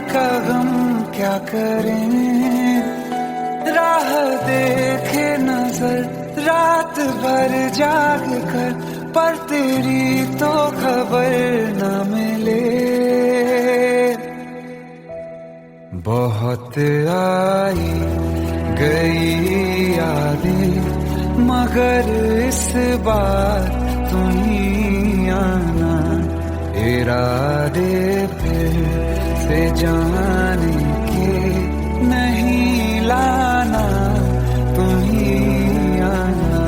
का गम क्या करें, राह देखे नजर रात भर जाग कर, पर तेरी तो खबर न मिले। बहुत आई गई यादें मगर इस बार तुम ही आना, इरादे फिर से जाने के नहीं लाना, तुम ही आना।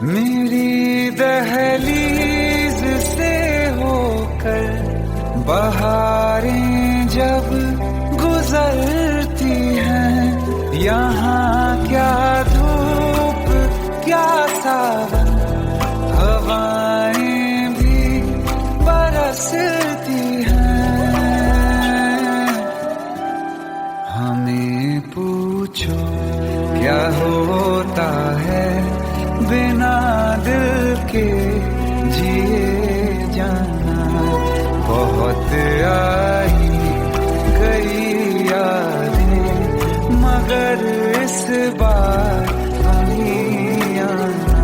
मेरी दहलीज से होकर बहारें जब गुजरती हैं, यहाँ क्या धूप क्या सावन, हवाएं भी बरसती हैं। हमें पूछो क्या होता है बिना दिल के जिए जाना, बहुत आई गई यादें मगर इस बार नहीं आना।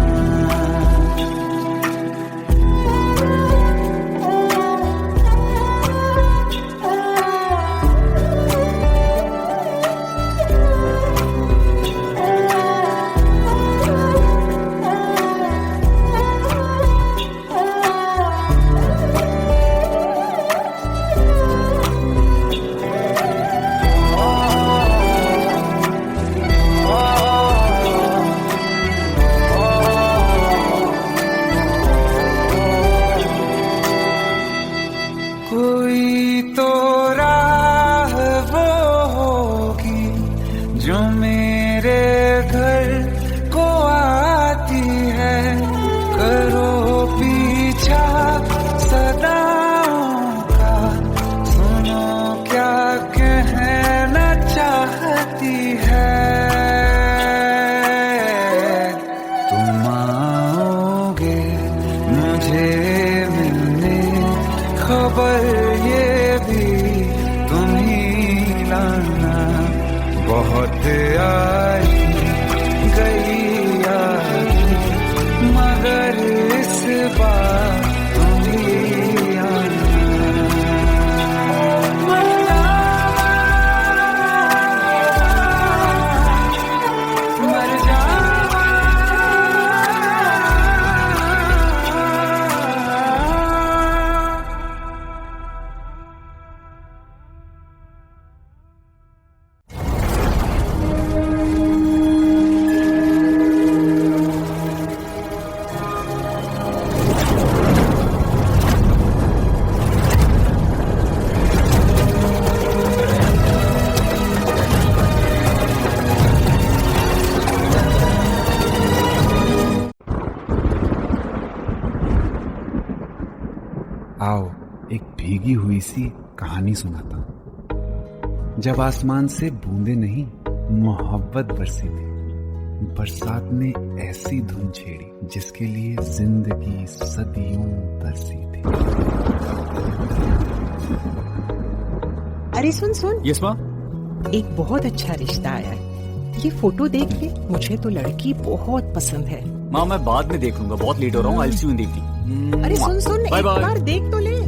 कोई तो राह वो होगी जो मेरे घर को आती है, करो पीछा सदाओं का, सुनो क्या कहना चाहती है। तुम आओगे मुझे मिलने, खबर ये भी तुम ही लाना, बहुत आई गई यादें मगर इस बार तुम ही आना। मर जावा आओ एक भीगी हुई सी कहानी सुनाता हूं। जब आसमान से बूंदे नहीं मोहब्बत बरसी थी, बरसात ने ऐसी धुन छेड़ी जिसके लिए जिंदगी सदियों तरसी थी। अरे सुन सुन, यस माँ। एक बहुत अच्छा रिश्ता आया है, ये फोटो देख ले, मुझे तो लड़की बहुत पसंद है। माँ मैं बाद में देख लूंगा, बहुत लेट हो रहा हूँ। आई सी यू देखती। अरे सुन सुन, एक बार देख तो ले।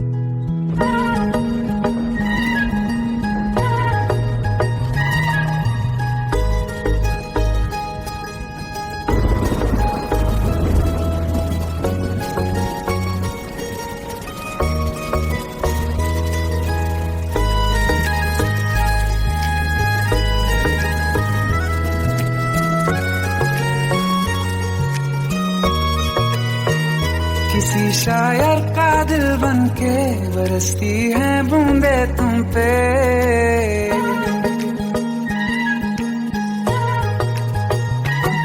किसी शायर का दिल बनके बरसती है बूंदे तुम पे,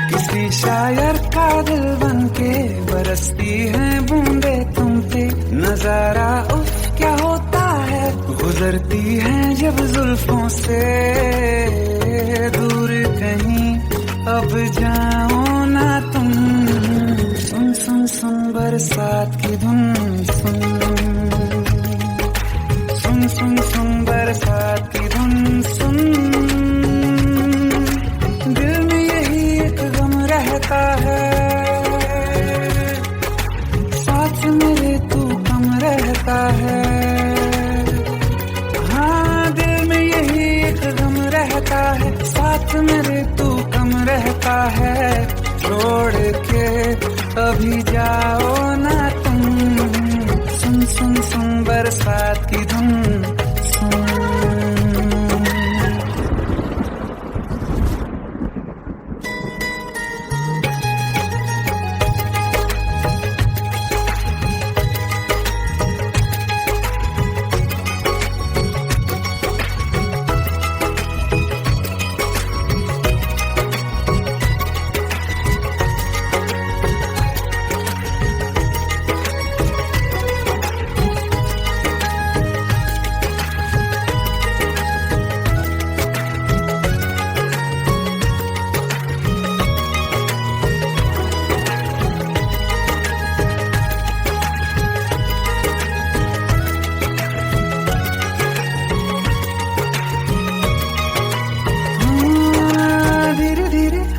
किसी शायर का दिल बनके बरसती है बूंदे तुम पे। नजारा उफ क्या होता है, गुजरती है जब जुल्फों से दूर कहीं अब जाओ ना तुम। सुन सुन सुन बरसात की धुन, सुन सुन सुन सुन बरसात की धुन सुन। दिल में यही एक गम रहता है, साथ मेरे तू कम रहता है। हाँ दिल में यही एक गम रहता है, साथ मेरे तू कम रहता है। छोड़ के अभी जाओ ना तुम, सुन सुन सुन बरसात की धुन सुन।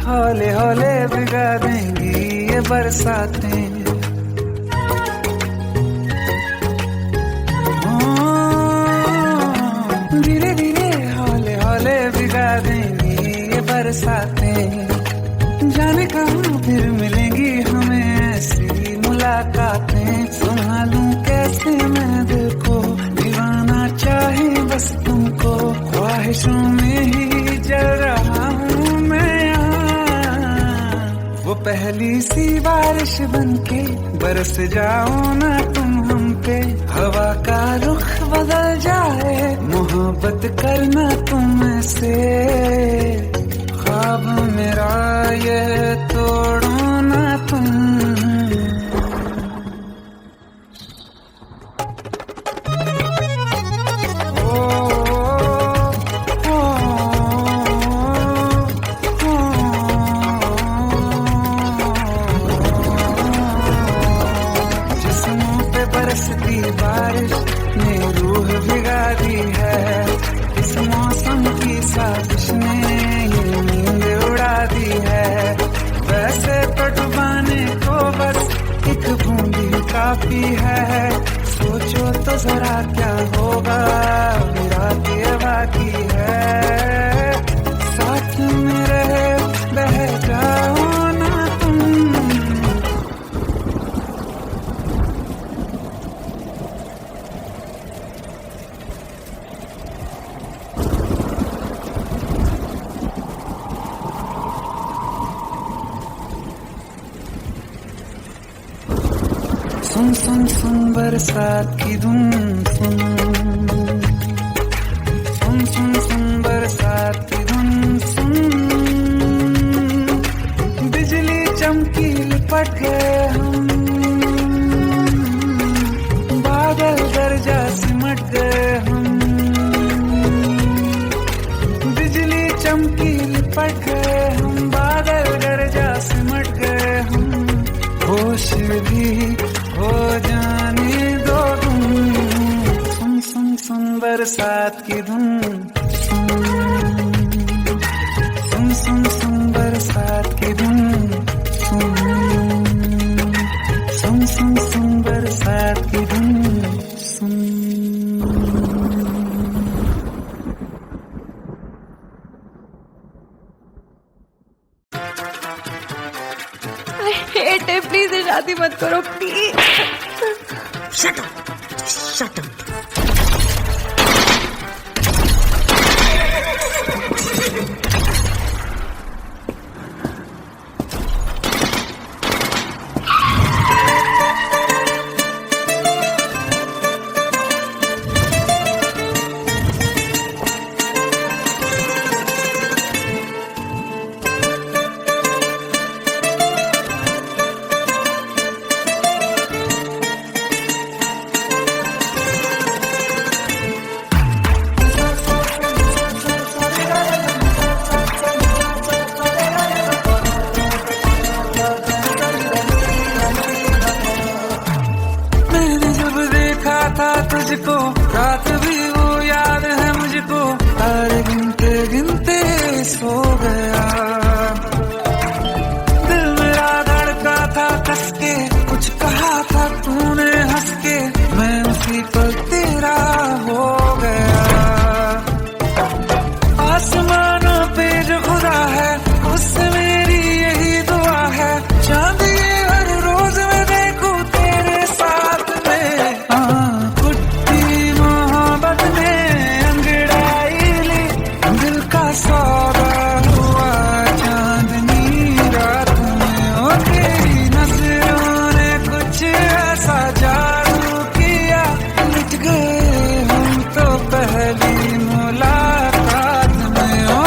हौले हौले भिगा देंगी ये बरसातें, धीरे धीरे हौले हौले भिगा देंगी ये बरसातें। जाने कहाँ फिर मिलेंगी हमें ऐसी मुलाकातें। संभालूं कैसे मैं दिल को, दीवाना चाहे बस तुमको। ख्वाहिशों में ही जल रहा हूँ मैं, वो पहली सी बारिश बनके बरस जाओ ना तुम हम पे। हवा का रुख बदल जाए, मोहब्बत करना तुम से। ख्वाब मेरा ये तोड़ो ना तुम। बरसती बारिश ने रूह भिगा दी है, इस मौसम की साजिश ने ये नींद उड़ा दी है। वैसे तो डुबाने को बस एक बूंदी काफी है, सोचो तो जरा क्या होगा मेरा ये बाकी है। साथ में रहे बह जाओ ना तुम। सुन सुन सुन बरसात की धुन सुन, सुन सुन सुन बरसात की धुन सुन। बिजली चमकी लिपट गए हम, बादल गरजा सिमट गए हम। बिजली चमकी लिपट गए हम, बादल गरजा सिमट गए हम। होश भी हो जाने दो तुम, सुन सुन सुन बरसात की धुन सुन, सुन सुन सुन बरसात की धुन सुन, सुन सुन सुन बरसात की धुन सुन। प्लीज शादी मत करो please. Shut up! Just shut up! था तुझको, रात भी वो याद है मुझको, तारे गिनते गिनते सो गया। दिल मेरा धड़का था कस के, कुछ कहा था तूने हंस के, मैं उसी पल तेरा हो गया। आसमानों पे जो खुदा है उससे मेरी यही दुआ है, चांद ये हर रोज मैं देखूं तेरे साथ में। कुट्टी मोहब्बत ने अंगड़ाई ली, दिल का सौदा हुआ चांदनी रात में। ओ तेरी नजरों ने कुछ ऐसा जादू किया, मिट गए हम तो पहली मुलाकात में। ओ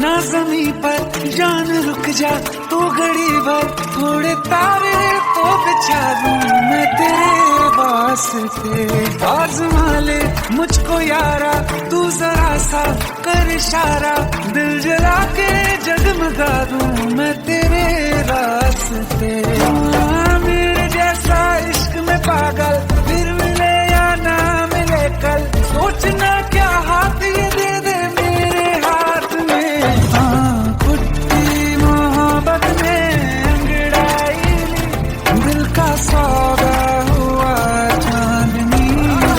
ना ज़मीं पर जान रुक जा तू घड़ी भर, थोड़े तारे तो बिछा दूं मैं तेरे वास्ते। आज़मा ले मुझको यारा तू जरा सा कर इशारा, दिल जला के जगमगा दूं मैं तेरे रास्ते। मेरे जैसा इश्क में पागल फिर मिले या ना मिले कल, सोचना क्या हाथ ये दे दे मेरे हाथ में। कुट्टी मोहब्बत ने अंगड़ाई ली, दिल का सौदा हुआ चांदनी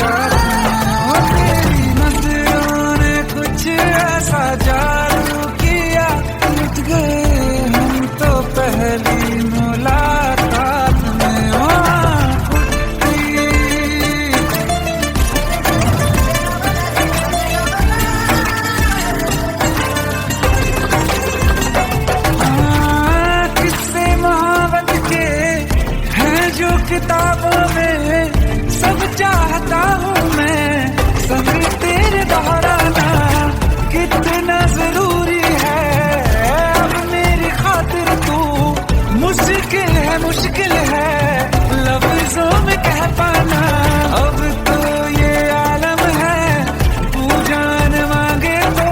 रात में। ओ तेरी नजरों ने कुछ ऐसा जादू किया, मिट गए हम तो पहली मुलाकात में। ओ किताबों में सब चाहता हूँ मैं, सब तेरे दोहराना कितना जरूरी है। अब मेरी खातिर तू मुश्किल है लफ्जों में कह पाना। अब तो ये आलम है तू जान मांगे तो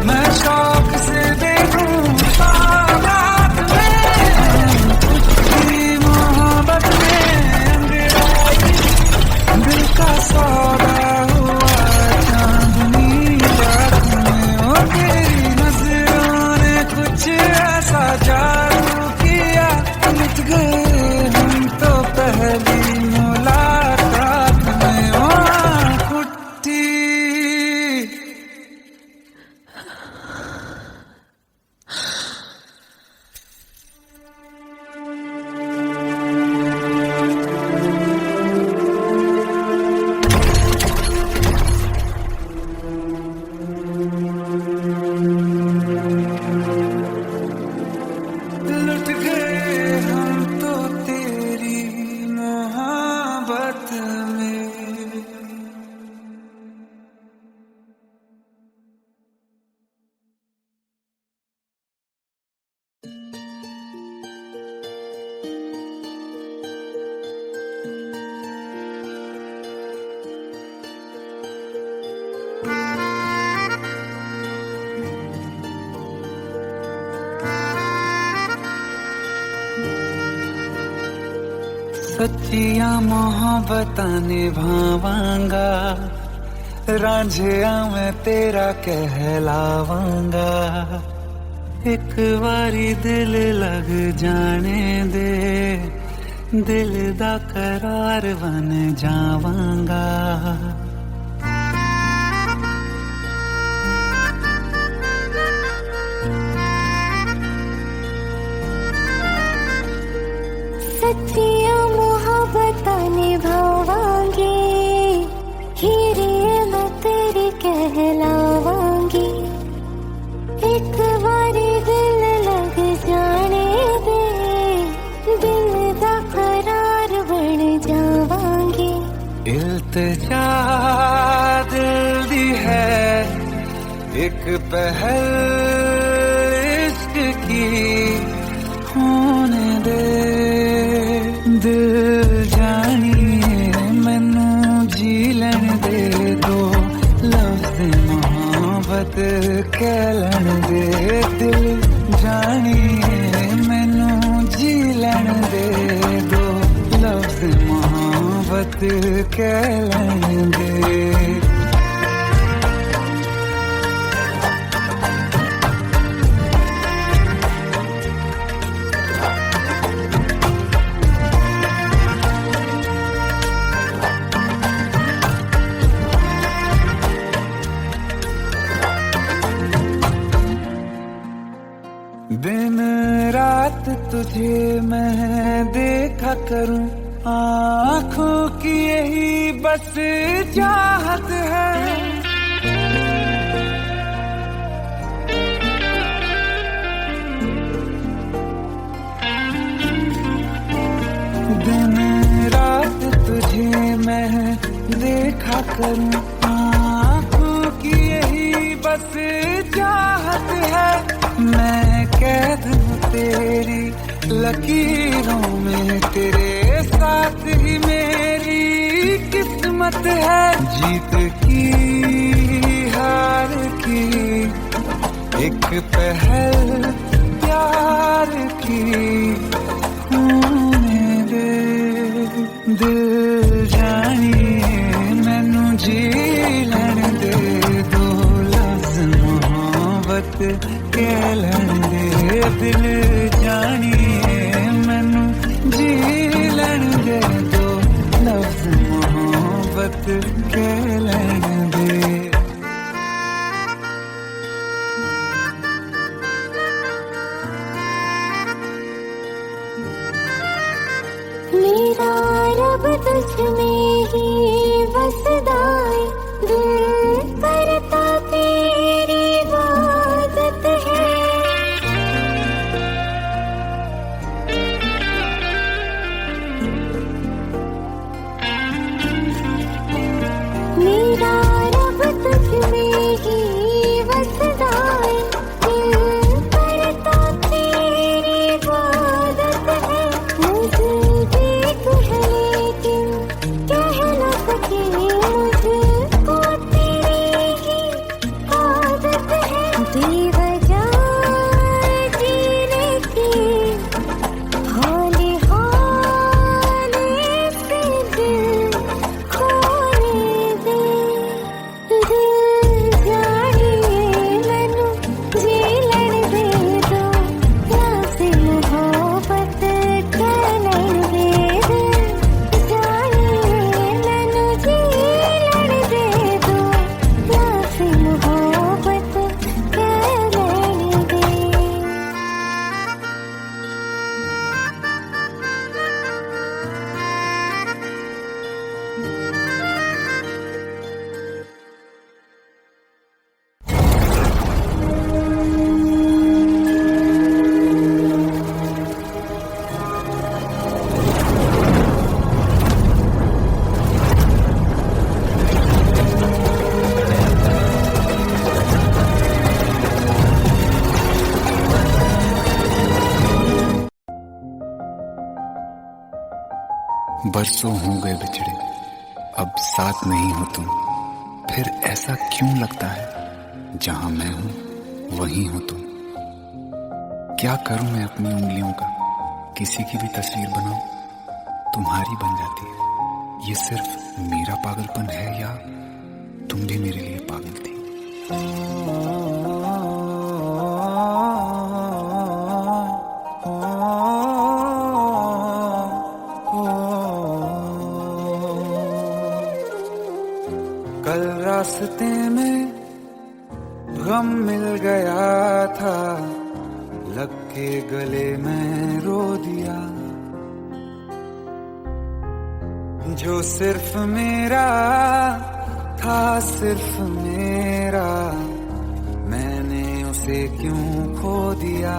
मैं शौक से दे दूँ सौगात में। तेरी मोहब्बत दिल का सौदा हुआ चांदनी रात में। ओ तेरी नजरों ने कुछ ऐसा जादू किया, मिट गए हम तो पहली मुलाकात में। ओ कुट्टी लुट गए हम तो तेरी मोहब्बत में। सच्चिया मोहब्बतां निभावांगा, रांझिया मैं तेरा कहलावांगा। एक बारी दिल लग जाने दे, दिल दा करार बन जावांगा। सच्चिया मोहब्बतां निभावांगे, हीरे इल्तिजा दिल दी है एक पहल इश्क की होने दे दिल जानिए मैनू जी लैन दे दो लफ्ज़ मोहब्बत कह लैन दे दिल जानिए मैनू जी लैन दे दो लफ्ज़ मोहब्बत कह लैन दे दिन रात तुझे मैं देखा करूं आँखों की यही बस चाहत है दिन रात तुझे मैं देखा करूं आँखों की यही बस चाहत है मैं कैद हूँ तेरी लकीरों में तेरे साथ ही मेरी किस्मत है जीत की हार की एक पहल प्यार की होने दे दिल जानिए मैनू जी लैन दे दो लफ्ज़ मोहब्बत कह लैन दे दिल जानिए मैनू जी लैन दे दो लफ्ज़ मोहब्बत कह लैन दे मेरा रब तुझ में ही बसदा है दिल करता तेरी इबादत है मेरा रब तुझ में ही बसदा है दिल करता तेरी इबादत है मुझे देख है लेकिन कह न सके मुझको तेरी ही आदत है बेवजह जीने की हौले हौले से दिल खोने दे दिल जानिए मैनू जी लैन दे दो लफ्ज़ मोहब्बत कह लैन दे दिल जानिए मैनू जी लैन दे दो लफ्ज़ मोहब्बत कह लैन दे बरसों हो गए बिछड़े अब साथ नहीं हो तुम फिर ऐसा क्यों लगता है जहां मैं हूं वहीं हो तुम क्या करूं मैं अपनी उंगलियों का किसी की भी तस्वीर बनाऊं तुम्हारी बन जाती है ये सिर्फ मेरा पागलपन है या तुम भी मेरे लिए पागल थी कल रास्ते में गम मिल गया था लग के गले में रो दिया जो सिर्फ मेरा था सिर्फ मेरा मैंने उसे क्यों खो दिया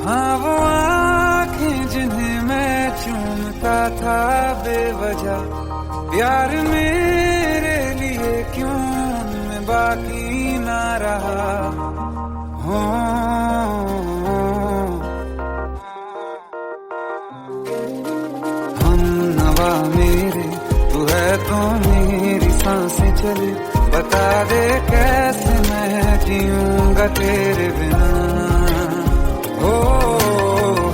हाँ वो आँखें जिन्हें मैं चूमता था बेवजह, प्यार मेरे लिए क्यों मैं बाकी ना रहा। हो हम नवा मेरे, तू है तो मेरी सांसें चले, बता दे कैसे मैं जीऊंगा तेरे बिना। हो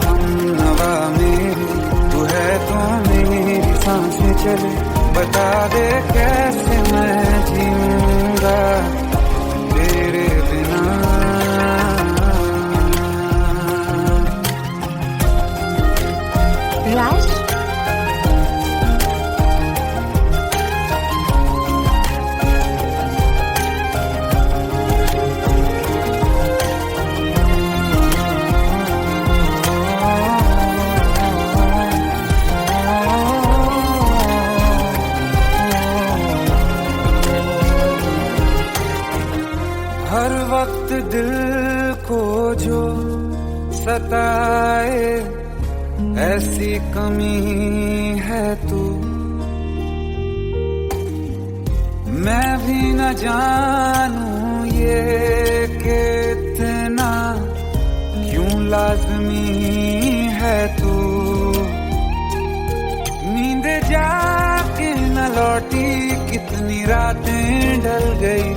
हम नवा मेरे, तू है तो मेरी सांसें चले, बता दे कैसे मैं जीऊंगा तेरे बिना। राज, हर वक्त दिल को जो सताए ऐसी कमी है तू, मैं भी न जानूं ये कि इतना क्यों लाज़मी है तू। नींद जाके न लौटी, कितनी रातें ढल गई,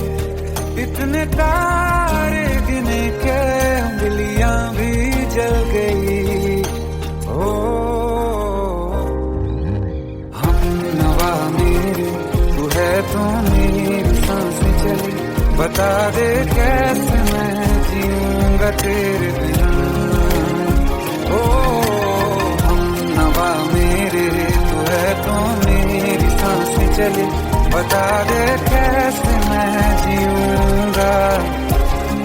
इतने तारे गिने के उंगलियां भी जल गई। ओ हम नवा मेरे, तू है तो मेरी सांसें चली, बता दे कैसे मैं जीऊंगा तेरे बिना। ओ हम नवा मेरे, तू है तो मेरी सांसें चली, बता दे कैसे मैं जीऊंगा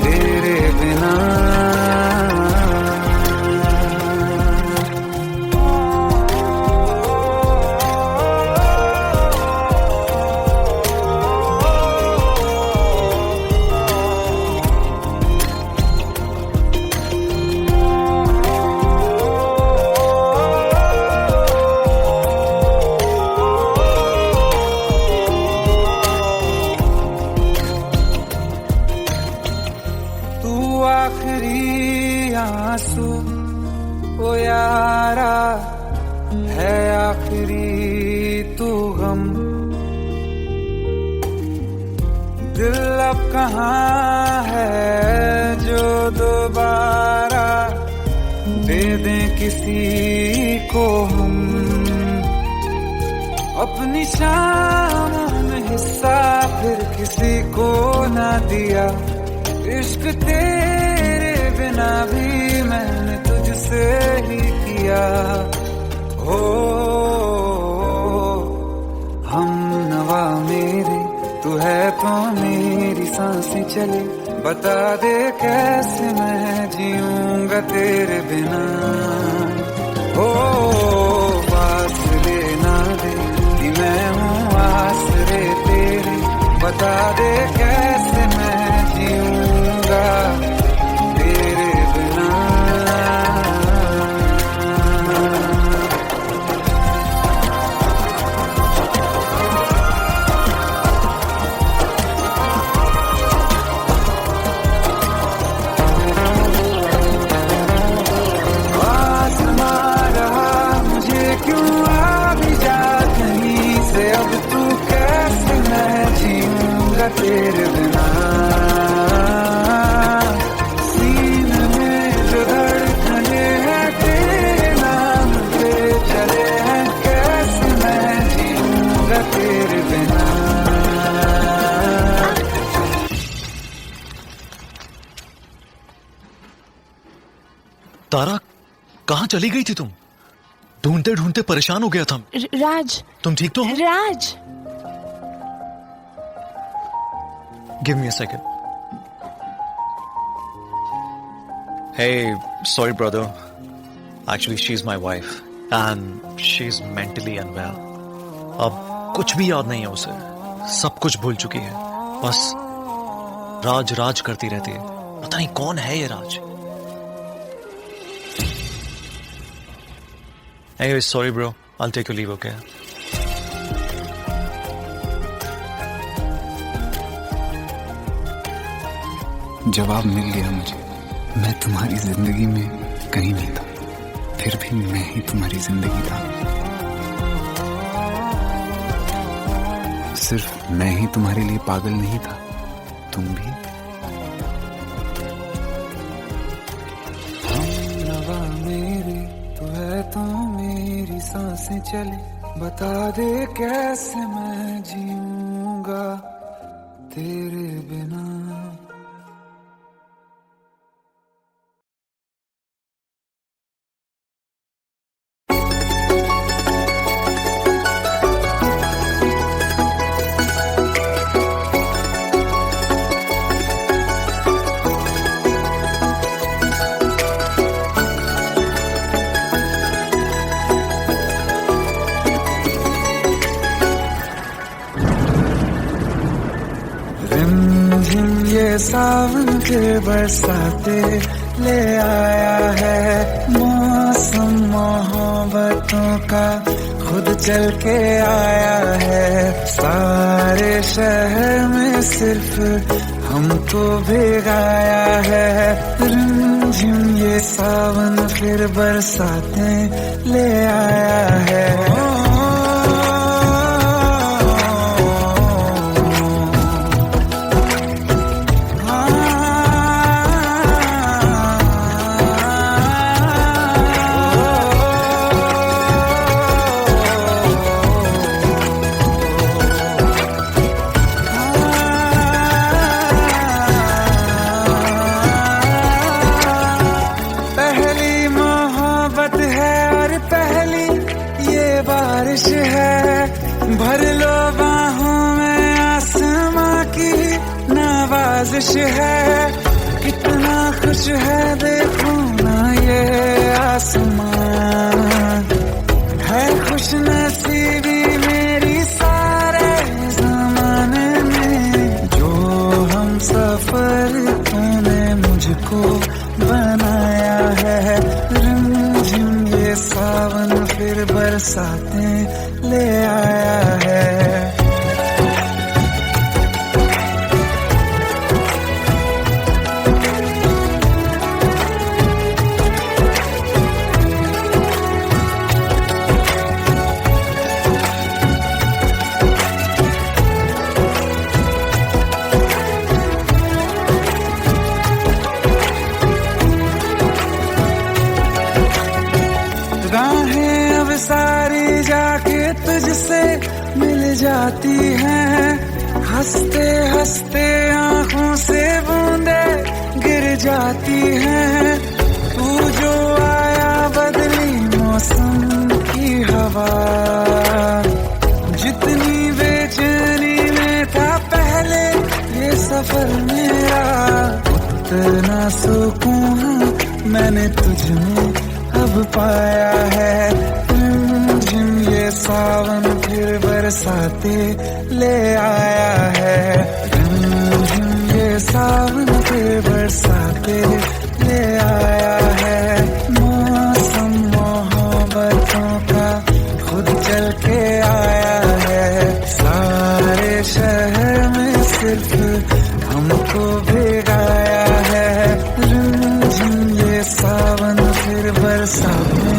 तेरे बिना। आखिरी आंसू ओ यारा है, आखिरी तू गम, दिल अब कहाँ है जो दोबारा दे दें किसी को हम। अपनी शामों में हिस्सा फिर किसी को ना दिया, इश्क तेरे बिना भी मैंने तुझसे ही किया। हो हम नवा मेरे, तू है तो मेरी सांसें चले, बता दे कैसे मैं जीऊंगा तेरे बिना। हो पास लेना दे कि मैं हूँ आसरे तेरे, बता दे कैसे मैं जीऊंगा तेरे बिना। आसमां रहा मुझे क्यों आ भी जा कहीं से, अब तू कैसे मैं जीऊंगा तेरे बिना। सीने में जो धड़कने हैं तेरे नाम पे चले हैं, कैसे मैं जीऊंगा तेरे बिना। तारा, कहाँ चली गई थी तुम? ढूंढते ढूंढते परेशान हो गया था। राज, तुम ठीक तो हो? Raj, give me a second. Hey, sorry brother. Actually, she's my wife and she's mentally unwell. अब कुछ भी याद नहीं है उसे, सब कुछ भूल चुकी है, बस राज राज करती रहती है। पता नहीं कौन है ये राज। Anyway, sorry bro. I'll take your leave, okay? जवाब मिल गया मुझे। मैं तुम्हारी जिंदगी में कहीं नहीं था, फिर भी मैं ही तुम्हारी जिंदगी था। सिर्फ मैं ही तुम्हारे लिए पागल नहीं था, तुम भी। हमनवा मेरी तू है तो मेरी सांसें चले, बता दे कैसे मैं जीऊंगा तेरे बिना। रिमझिम ये सावन के बरसाते ले आया है, मौसम मोहब्बतों का खुद चल के आया है। सारे शहर में सिर्फ हमको भिगाया है। रिमझिम ये सावन फिर बरसाते ले आया है। बारिश है, भर लो बाहों में आसमां की नवाजिश है। कितना खुश है देखो ना ये आसमां, है खुश नसीबी मेरी सारे जमाने में। जो हम सफर तूने मुझको बनाया है। रिमझिम ये सावन फिर बरसाते ले आया है। राहें अब सारी जाके तुझसे मिल जाती हैं, हंसते हंसते आंखों से बूंदे गिर जाती हैं। तू जो आया बदली मौसम की हवा, जितनी बेचैनी में था पहले ये सफर मेरा, उतना सुकून मैंने तुझ में अब पाया है। रिमझिम ये सावन फिर बरसाते ले आया है। रिमझिम ये सावन फिर बरसाते ले आया है। मौसम मोहब्बतों का खुद चल के आया है। सारे शहर में सिर्फ हमको भिगाया है। रिमझिम ये सावन फिर बरसाते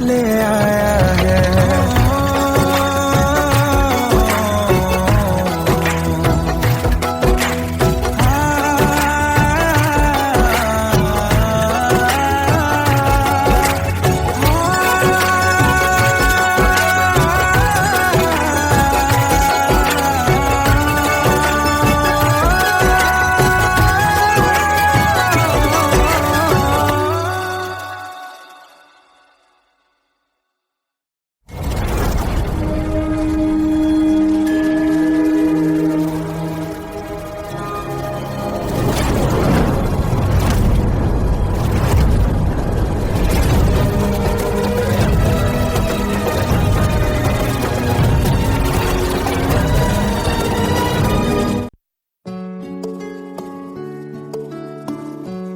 ले आया है।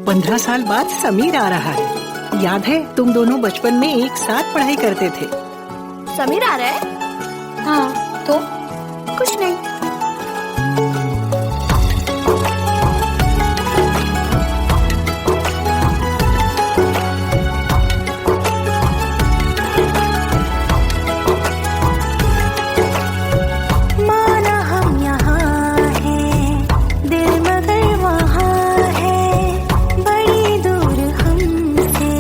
पंद्रह साल बाद समीर आ रहा है, याद है तुम दोनों बचपन में एक साथ पढ़ाई करते थे। समीर आ रहा है? हाँ तो कुछ नहीं। माना हम यहाँ हैं, दिल मगर वहाँ है, बड़ी दूर हमसे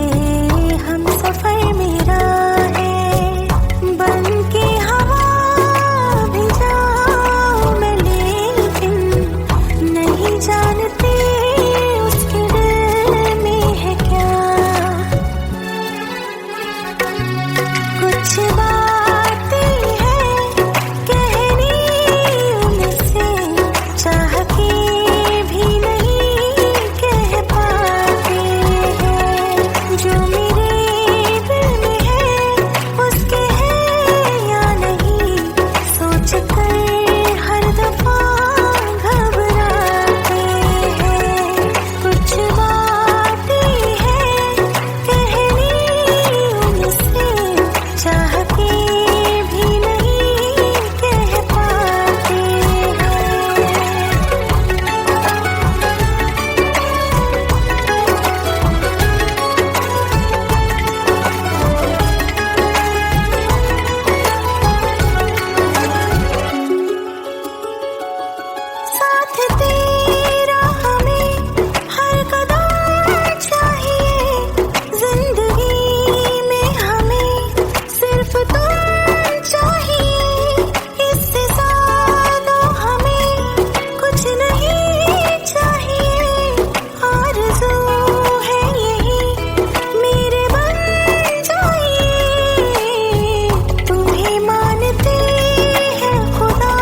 हम सफर मेरा है, बन के हवा भी जाऊं मैं, लेकिन नहीं जानती उसके दिल में है क्या। कुछ बातें हैं कहनी उनसे, चाह के भी नहीं कह पाते हैं, जो मेरे दिल में है उसके है या नहीं, सोच कर हर दफा घबराते हैं। कुछ बातें हैं कहनी उनसे, चाह के भी नहीं कह पाते हैं। साथ तेरा हमें हर कदम चाहिए, जिंदगी में हमें सिर्फ तुम चाहिए, इससे ज्यादा हमें कुछ नहीं चाहिए। आरज़ू है यही मेरे बन जाइए, तुम्हें मानते हैं खुदा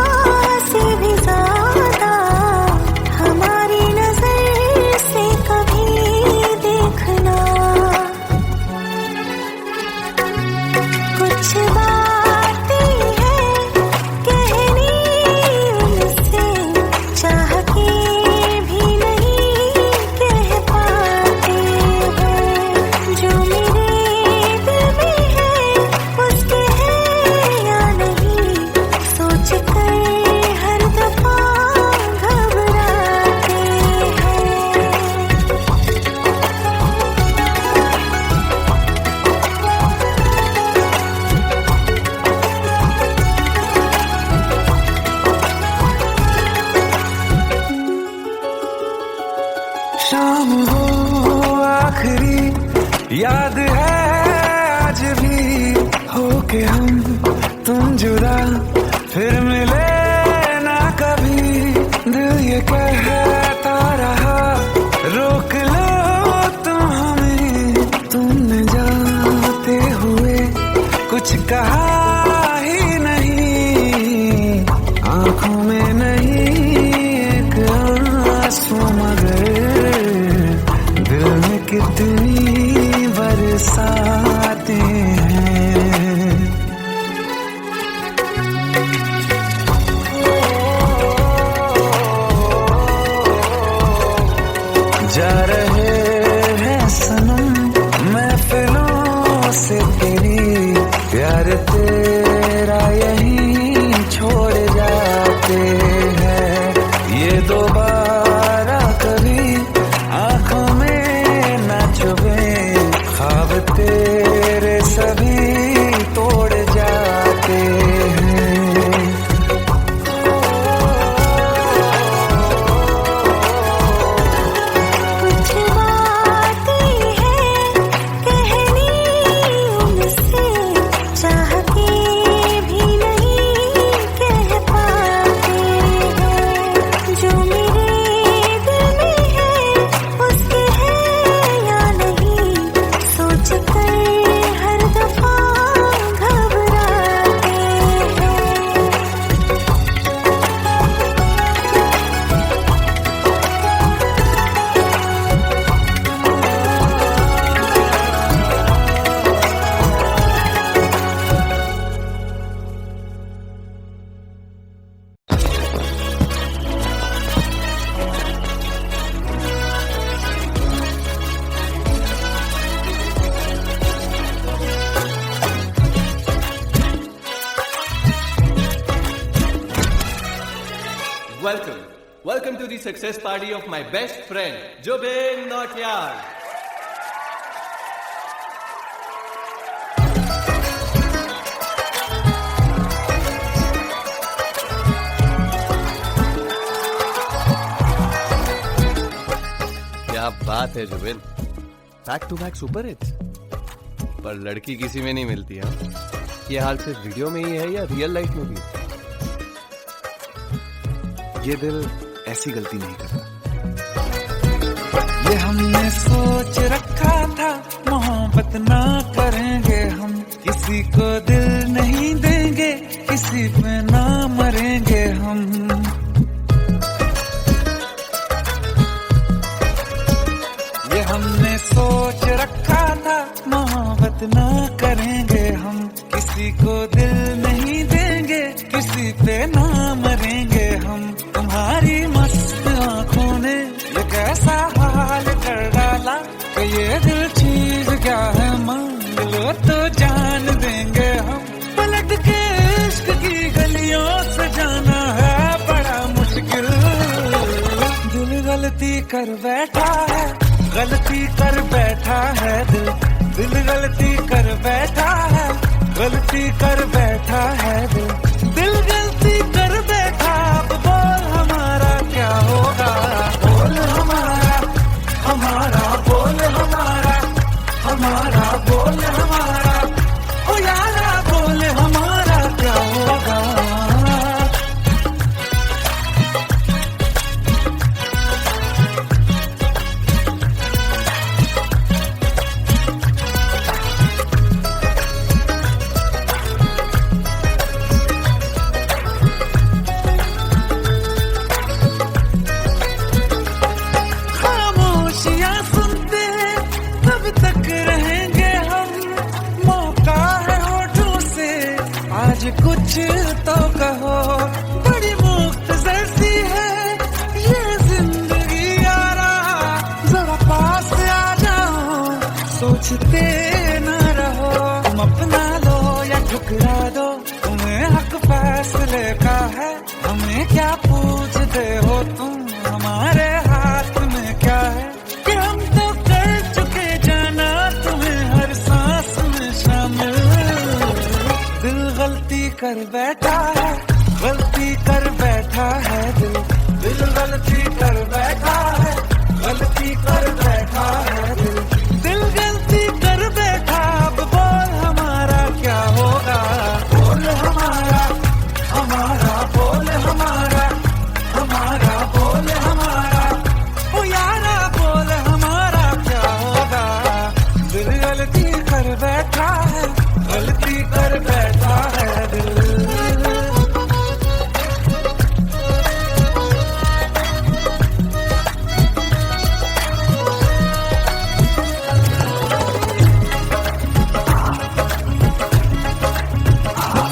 से भी ज्यादा, हमारी नजर से कभी देखना। कुछ बातें हैं कहनी उनसे, चाह के भी नहीं कह पाते हैं, जो मेरे दिल में है उसके है या नहीं, सोच कर हर दफा घबराते हैं। शाम हो आखिरी याद है आज भी, होके हम तुम जुदा फिर मिले ना कभी, दिल ये कहता रहा रोक लो तुम हमें, तुमने जाते हुए कुछ कहा ही नहीं, आंखों में नहीं एक आंसू मगर दिल में कितनी बरसाते हैं। Welcome to the success party of my best friend, Jobin Nautiyal. क्या बात है Jubin, back to back super hits. पर लड़की किसी में नहीं मिलती है। ये हाल सिर्फ वीडियो में ही है या रियल लाइफ में भी? ये दिल ऐसी गलती नहीं करता। ये हमने सोच रखा था मोहब्बत ना करेंगे हम, किसी को दिल नहीं देंगे, किसी पे ना मरेंगे हम। ये हमने सोच रखा था मोहब्बत ना करेंगे हम, किसी को दिल नहीं देंगे, किसी पे ना मरेंगे हम। तुम्हारी मस्त आंखों ने ये कैसा हाल कर डाला कि ये दिल चीज क्या है, मांग लो तो जान देंगे हम। पलट के इश्क की गलियों से जाना है बड़ा मुश्किल। दिल गलती कर बैठा है, गलती कर बैठा है दिल। दिल गलती कर बैठा है, गलती कर बैठा है दिल। दिल गलती कर बैठा, अब बोल हमारा क्या होगा? बोल हमारा, हमारा बोल हमारा, हमारा बोल हमारा, ओ यारा बोल हमारा क्या होगा? खामोशियां सुनते तब तक रहेंगे हम, मौका है होठों से आज कुछ तो कहो। बड़ी मुख्तसर सी है ये जिंदगी यारा, जरा पास आ जाओ, सोचते न रहो। तुम अपना लो या ठुकरा दो, तुम्हें हक फैसले का है। हमें क्या पूछते हो तुम, हमारे हाथ में क्या है कि हम तो कर चुके जाना तुम्हें हर सांस में शामिल। दिल गलती कर बैठा है, गलती कर बैठा है दिल। दिल गलती कर बैठा है, गलती कर बैठा है दिल। दिल गलती कर बैठा, अब बोल हमारा क्या होगा? बोल हमारा, हमारा बोल हमारा, हमारा बोल हमारा, ओ यारा बोल हमारा क्या होगा? दिल गलती कर बैठा है, गलती कर बैठा है दिल।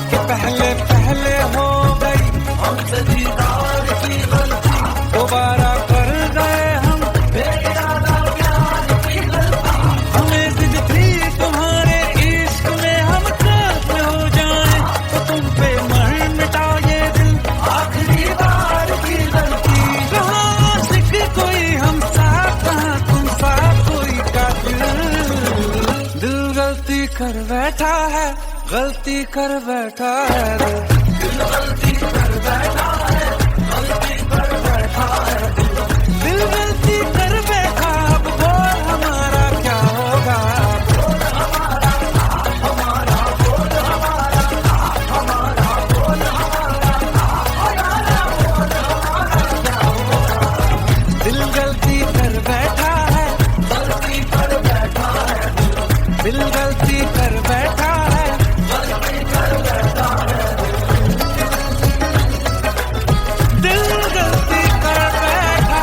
कि पहले पहले हो गई हमसे दीदार की गलती, दोबारा कर गए हम बेइरादा प्यार की गलती। हमें जिद थी तुम्हारे इश्क में हम काफिर हो जाएं, तो तुम पे मर मिटा ये दिल आखिरी बार की गलती। कहाँ आशिक कोई हम साथ, कहाँ तुम साथ कोई कातिल। दिल गलती कर बैठा है, गलती कर बैठा है दिल गलती कर बैठा है, गलती कर बैठा है दिल गलती कर बैठा, अब बोल हमारा क्या होगा? बोल हमारा, हमारा बोल हमारा, हमारा बोल हमारा, हमारा बोल हमारा क्या होगा? दिल गलती कर बैठा है, गलती कर बैठा है दिल गलती कर बैठा है, गलती कर बैठा है दिल गलती कर बैठा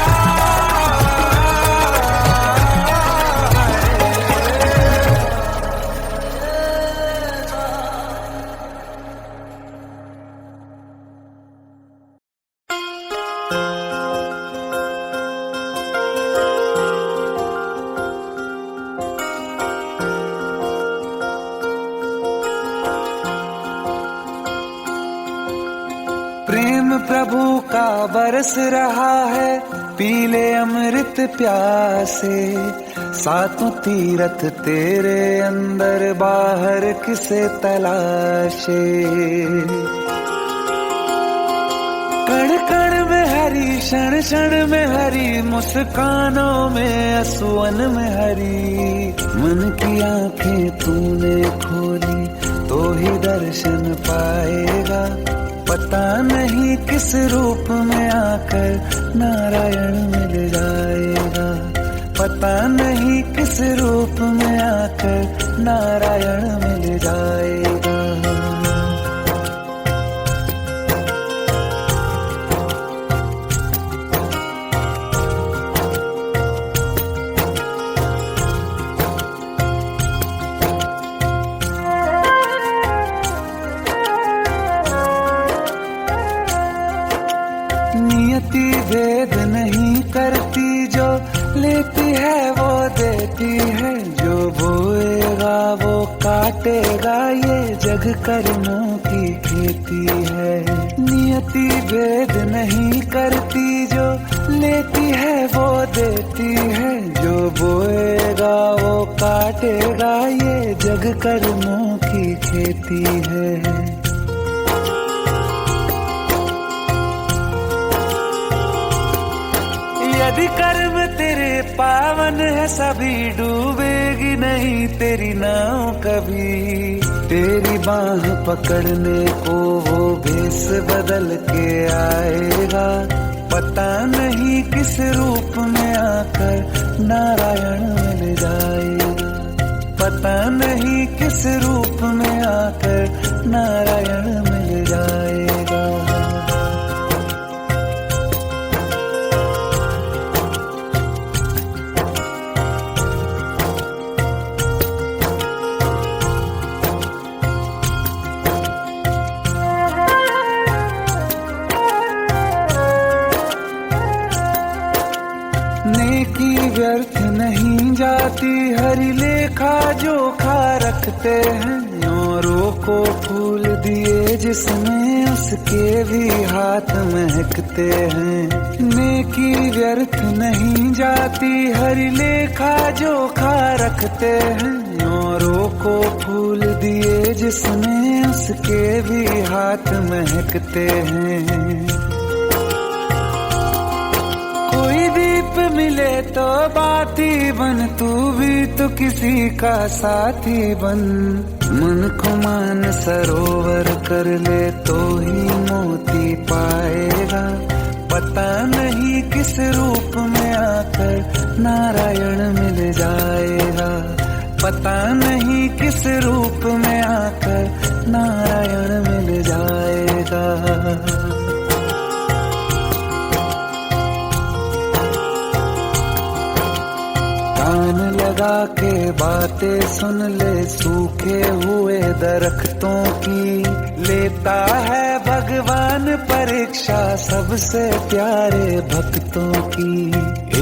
प्रेम प्रभु का बरस रहा है, पीले अमृत प्यासे। सातों तीरथ तेरे अंदर, बाहर किसे तलाशे। कण कण में हरी, क्षण क्षण में हरी, मुस्कानों में असुवन में हरी। मन की आंखें तूने खोली तो ही दर्शन पाएगा। पता नहीं किस रूप में आकर नारायण मिल जाएगा। पता नहीं किस रूप में आकर नारायण मिल जाएगा। नियति भेद नहीं करती, जो लेती है वो देती है। जो बोएगा वो काटेगा, ये जग कर्मों की खेती है। नियति भेद नहीं करती, जो लेती है वो देती है। जो बोएगा वो काटेगा, ये जग कर्मों की खेती है। यदि कर्म तेरे पावन है, सभी डूबेगी नहीं तेरी नाव कभी। तेरी बाह पकड़ने को वो भेष बदल के आएगा। पता नहीं किस रूप में आकर नारायण मिल जाएगा। पता नहीं किस रूप में आकर नारायण मिल जाएगा। नेकी व्यर्थ नहीं जाती, हरि लेखा जोखा रखते हैं। औरों को फूल दिए जिसमें, उसके भी हाथ महकते हैं। नेकी व्यर्थ नहीं जाती, हरि लेखा जोखा रखते हैं। औरों को फूल दिए जिसमें, उसके भी हाथ महकते हैं। कोई दीप मिले तो बाती बन, तू भी तो किसी का साथी बन। मन को मान सरोवर कर ले तो ही मोती पाएगा। पता नहीं किस रूप में आकर नारायण मिल जाएगा। पता नहीं किस रूप में आकर नारायण मिल जाएगा। कान लगा के बातें सुन ले, सूखे हुए दरख्तों की। लेता है भगवान परीक्षा सबसे प्यारे भक्तों की।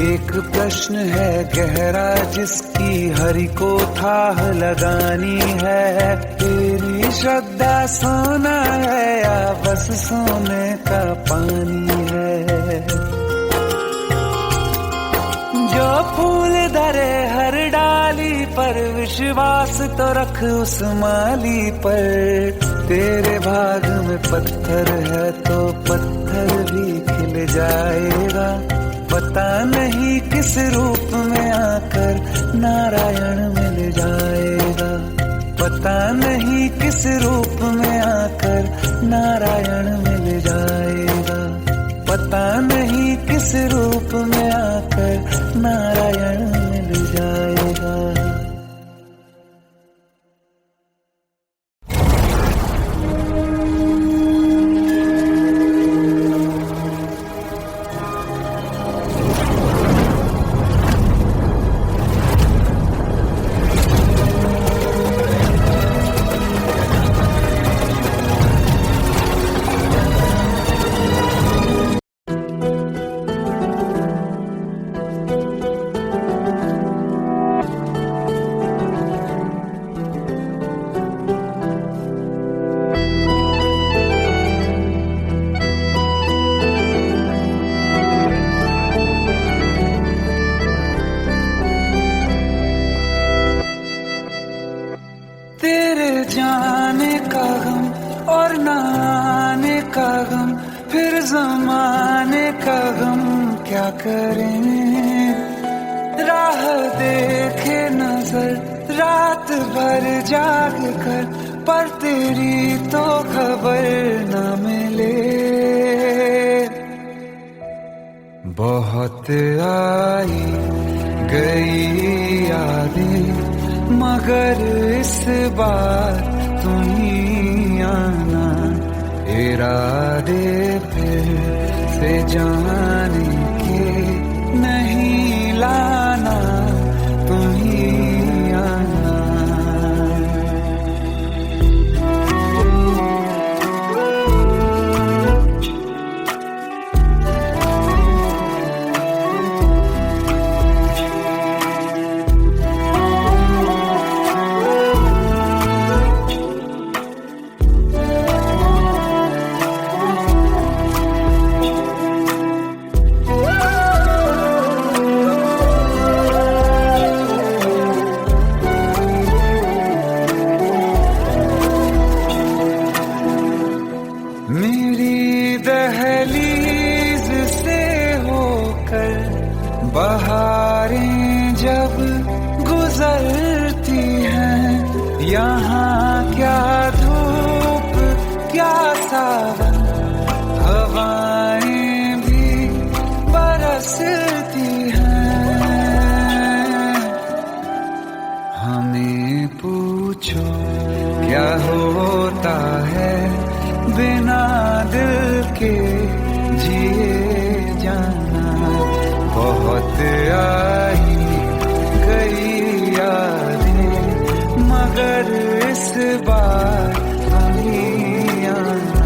एक प्रश्न है गहरा जिसकी हरि को थाह लगानी है। तेरी श्रद्धा सोना है या बस सोने का पानी है। जो फूल धरे हर डाली पर, विश्वास तो रख उस माली पर। तेरे भाग में पत्थर है तो पत्थर भी खिल जाएगा। पता नहीं किस रूप में आकर नारायण मिल जाएगा। पता नहीं किस रूप में आकर नारायण मिल जाएगा। पता नहीं किस रूप में आकर नारायण मिल जाएगा। फिर जमाने का गम क्या करें, राह देखे नजर रात भर जाग कर, पर तेरी तो खबर न मिले। बहुत आई गई यादें मगर इस बार तुम ही आना, इरादे फिर से जाने के नहीं लाना, तुम ही आना। मेरी दहलीज से होकर बहारें जब गुजरती हैं, यहाँ क्या धूप क्या सावन, हवाएं भी बरसती हैं। हमें पूछो क्या होता है बिना दिल के जिए जाना, बहुत आई गई यादें मगर इस बार नहीं आना।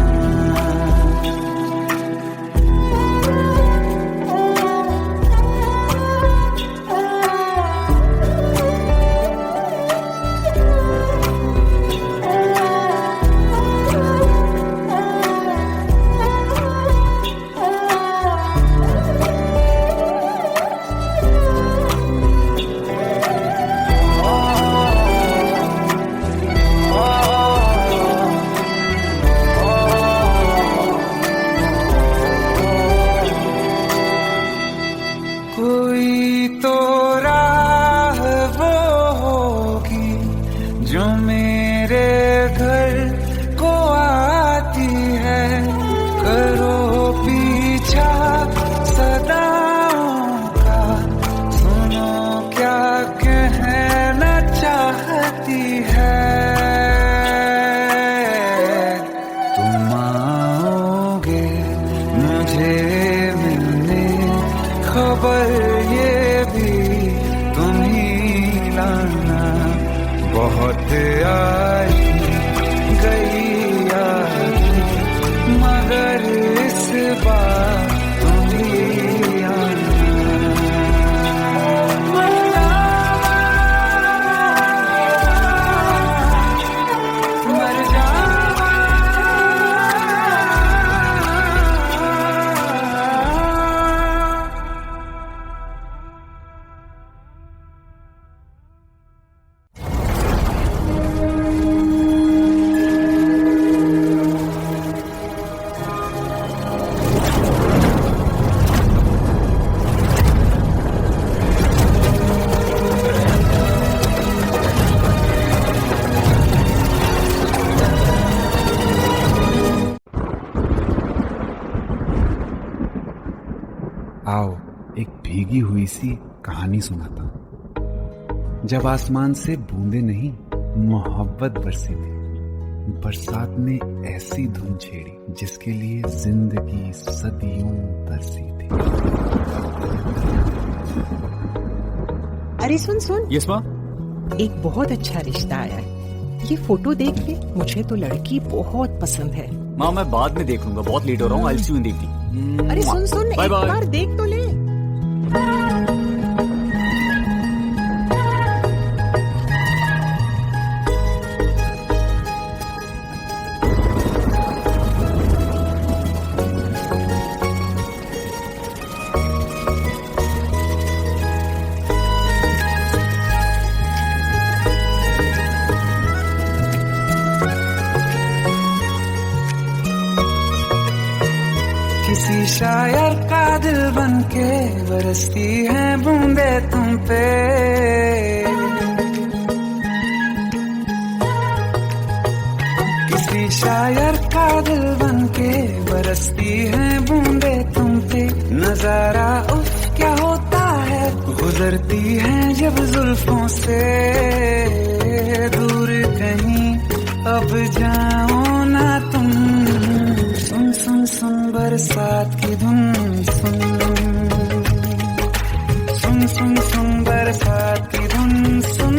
कोई तो राह वो होगी जो मेरे घर को आती है, करो पीछा सदाओं का, सुनो क्या कहना चाहती है। तुम आओगे मुझे मिलने, खबर ये भी तुम ही लाना, बहुत आई गई यादें मगर इस बार तुम ही आना। मर जावा आओ एक भीगी हुई सी कहानी सुनाता हूं। जब आसमान से बूंदे नहीं मोहब्बत बरसी थी, बरसात ने ऐसी धुन छेड़ी जिसके लिए जिंदगी सदियों तरसी थी। अरे सुन सुन, यस माँ। एक बहुत अच्छा रिश्ता आया है। ये फोटो देख ले, मुझे तो लड़की बहुत पसंद है। माँ मैं बाद में देख लूंगा, बहुत लेट हो रहा हूँ। आई सी यू इन द इवनिंग। अरे सुन सुन, Bye एक bye. बार देख तो ले। किसी शायर का दिल बन के बरसती है बूंदे तुम पे, किसी शायर का दिल बन के बरसती है बूंदे तुम पे। नजारा उफ क्या होता है, गुजरती है जब जुल्फों से दूर कहीं अब जाओ ना तुम। सुन सुन सुन बरसात की धुन, सुन सुन सुन सुन बरसात की धुन सुन।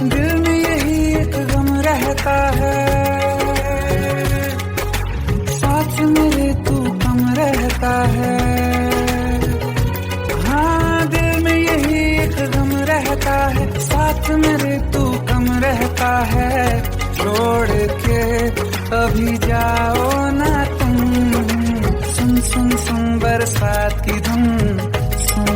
दिल में यही एक गम रहता है, साथ मेरे तू कम रहता है। हाँ दिल में यही एक गम रहता है, साथ मेरे तू कम रहता है। छोड़ के अभी जाओ ना तुम। सुन सुन सुन बरसात की धुन सुन।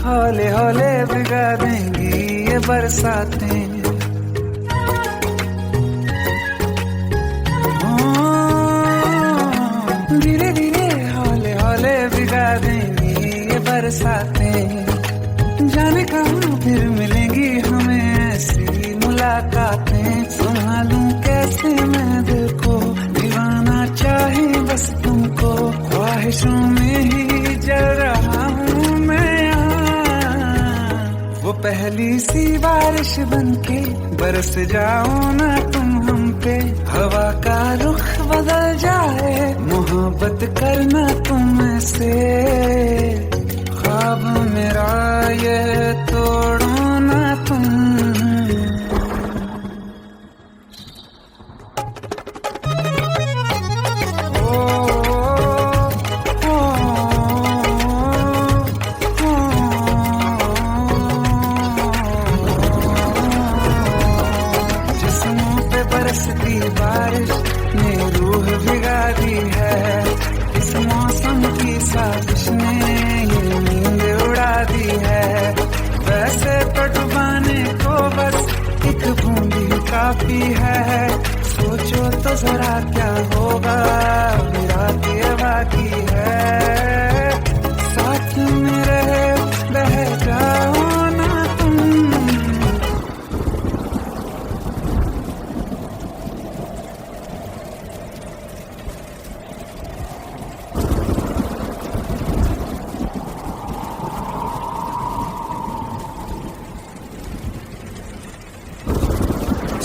हौले हौले भिगा देंगी ये बरसातें, धीरे धीरे हौले हौले भिगा देंगी ये बरसातें। जाने कहाँ फिर मिलेंगी हमें ऐसी मुलाकातें। संभालूं कैसे मैं दिल को, दीवाना चाहे बस तुमको। ख्वाहिशों में ही जल रहा हूँ मैं, वो पहली सी बारिश बनके बरस जाओ ना तुम हम पे। हवा का रुख बदल जाए, मोहब्बत करना तुम से। ख्वाब मेरा ये तोड़ो ना तुम। बरसती बारिश ने रूह भिगा दी है, इस मौसम की साजिश ने ये नींद उड़ा दी है। वैसे तो डुबाने को बस एक बूंदी काफी है। सोचो तो जरा क्या होगा, रातें बाकी है। साथ में रहे बह जाओ ना तुम।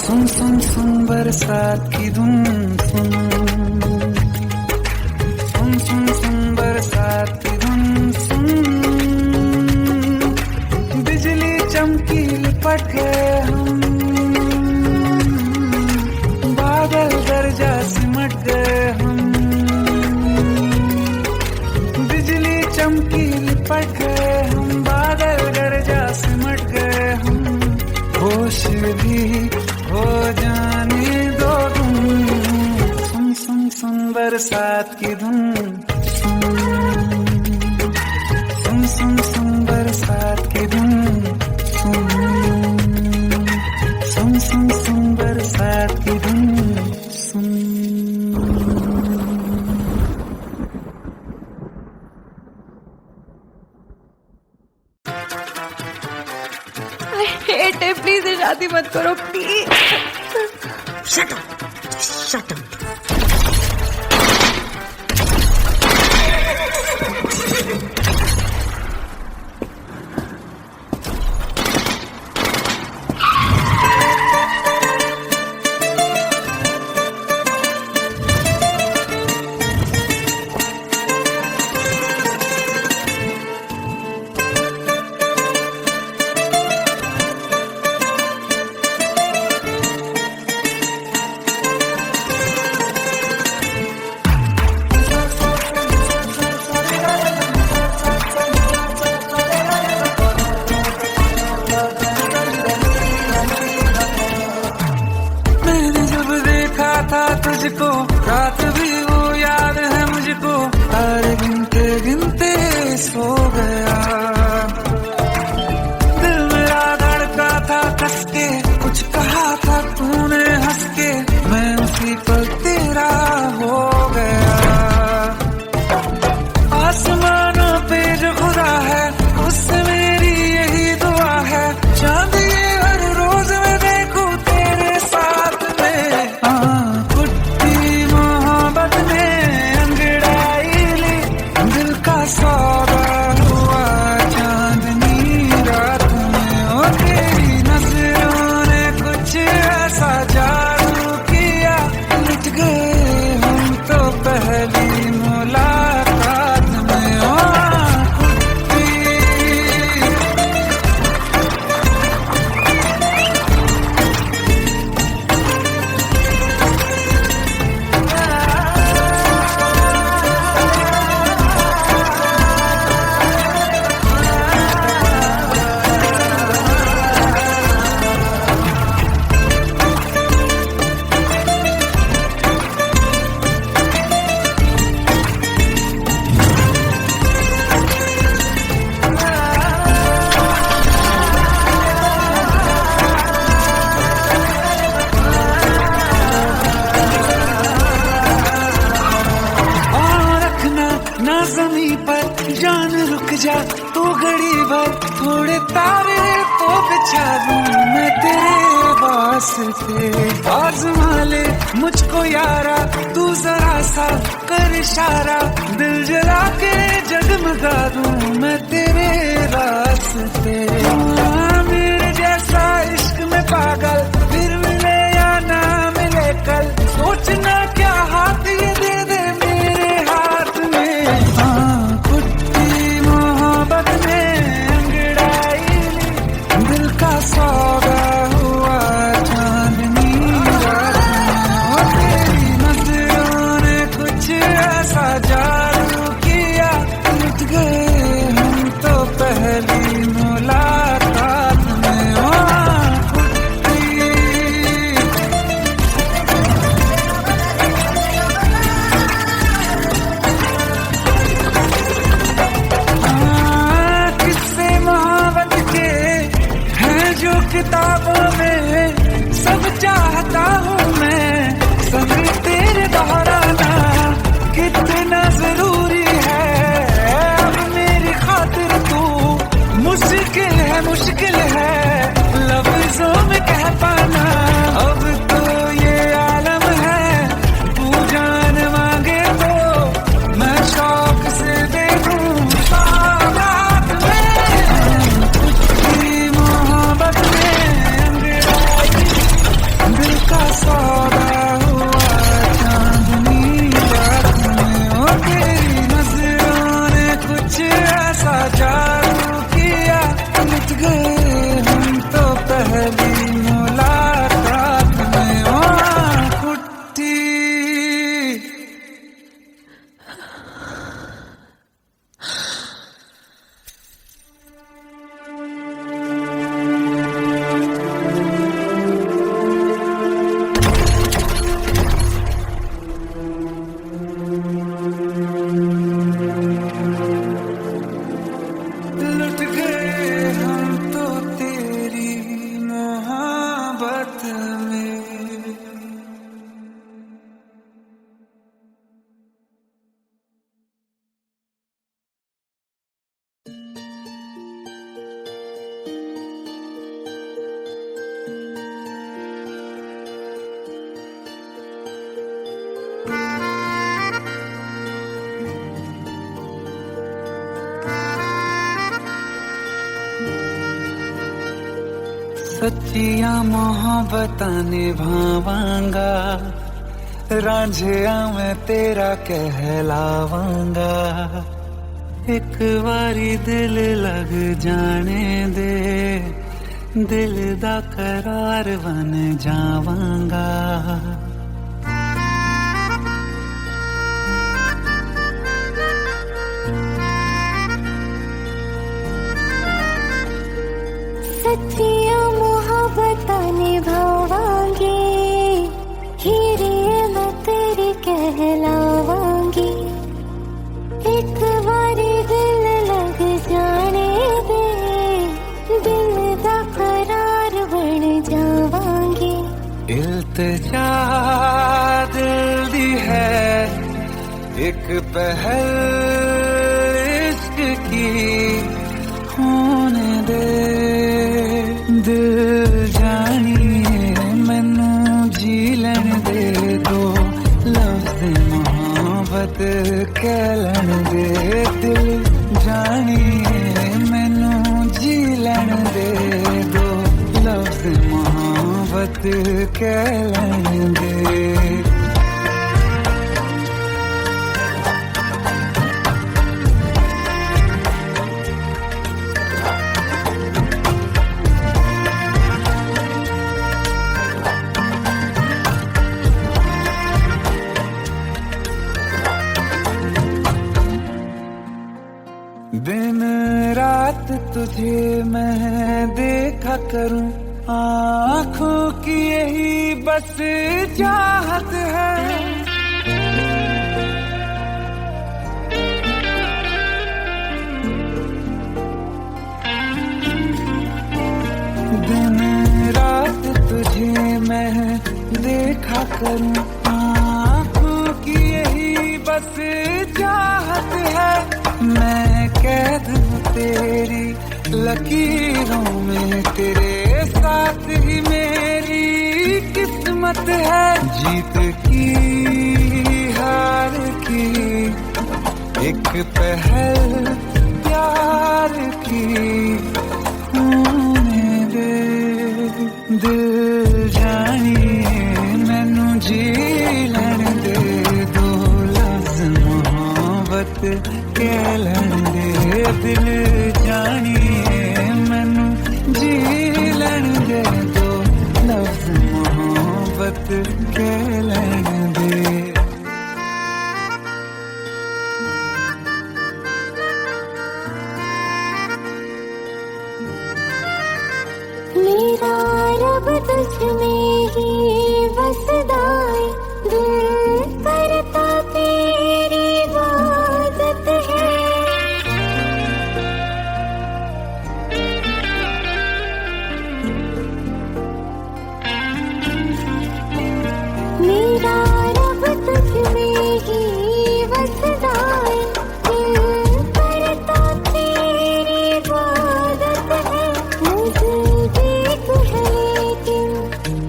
सुन सुन सुन बरसात की धुन सुन। सुन सुन सुन बरसात की धुन सुन। बिजली चमकी लिपट गए हम, बादल गरजा सिमट गए हम। बिजली चमकी लिपट गए हम, बादल गरजा सिमट गए हम। होश भी हो जाने दो तुम। सुन सुन सुन बरसात की धुन सुन। सुन सुन सुन बरसात की धुन सुन। सुन सुन सुन बरसात की धुन सुन। प्लीज शादी मत करो please. Shut up. Just shut up. तुझको, रात भी वो याद है मुझको, तारे गिनते गिनते सो गया। दिल मेरा धड़का था कस के, कुछ कहा था तूने हंस के, मैं उसी पर तेरा हो गया। आसमानों पे जो खुदा है, उससे मेरी यही दुआ है, चांद ये हर रोज मैं देखूं तेरे साथ में। कुट्टी मोहब्बत ने अंगड़ाई ली, दिल का सौदा हुआ चांदनी रात में। ओ तेरी नजरों ने कुछ ऐसा जादू किया, लुट गए हम तो पहली मुलाकात में। ओ कुट्टी ना ज़मीं पर जान रुक जा, तू घड़ी भर थोड़े तारे तो बिछा दूं मैं तेरे वास्ते। आज़मा ले मुझको यारा, तू जरा सा कर इशारा, दिल जला के जगमगा दूं मैं तेरे रास्ते। मेरे जैसा इश्क में पागल फिर मिले या ना मिले कल, सोचना क्या हाथ ये दे दे मेरे हाथ में। कुट्टी मोहब्बत ने अंगड़ाई ली, दिल का सौदा हुआ चांदनी रात में। ओ तेरी नजरों ने कुछ ऐसा जादू किया, लुट गए हम तो पहली मुलाकात में। ओ कुट्टी किस्से मोहब्बत के हैं जो किताबों में, सब चाहता हूँ मैं संग तेरे दोहराना, कितना जरूरी है अब मेरी खातिर तू। मुश्किल है लफ्जों में कह पाना, अब तो ये आलम है, तू जान मांगे तो मैं शौक से दे दूं सौगात में। कुट्टी मोहब्बत में अंगड़ाई, दिल का सौदा हुआ चांदनी रात में। ओ तेरी नजरों ने कुछ ऐसा जादू किया, लुट गए हम तो पहली मुलाकात में। ओ कुट्टी लुट गए हम तो तेरी मोहब्बत में। सच्चिया मोहब्बतां निभावांगा, रांझिया मैं तेरा कहलावांगा। एक बारी दिल लग जाने दे, दिल दा करार बन जावांगा। सच्चिया मोहब्बतां निभावांगे, हीरे मैं इल्तिजा दिल दी है एक पहल इश्क की होने दे दिल जानिए मैनू जी लैन दे दो लफ्ज़ मोहब्बत कह लैन दे दिल जानिए मैनू जी लैन दे दो लफ्ज़ मोहब्बत कह लैन दे दिन रात तुझे मैं देखा करूं आँखों की यही बस चाहत है दिन रात तुझे मैं देखा करूं आँखों की यही बस चाहत है मैं कैद हूँ तेरी लकीरों में तेरे साथ ही मेरी किस्मत है जीत की हार की एक पहल प्यार की होने दे दिल जानिए मैनू जी लैन दे दो लफ्ज़ मोहब्बत कह लैन दे दिल जानिए मैनू जी लैन दे दो लफ्ज़ मोहब्बत कह लैन दे मेरा रब तुझ में ही बसदा है दिल करता तेरी इबादत है मेरा रब तुझ में ही बसदा है दिल करता तेरी इबादत है मुझे देख है लेकिन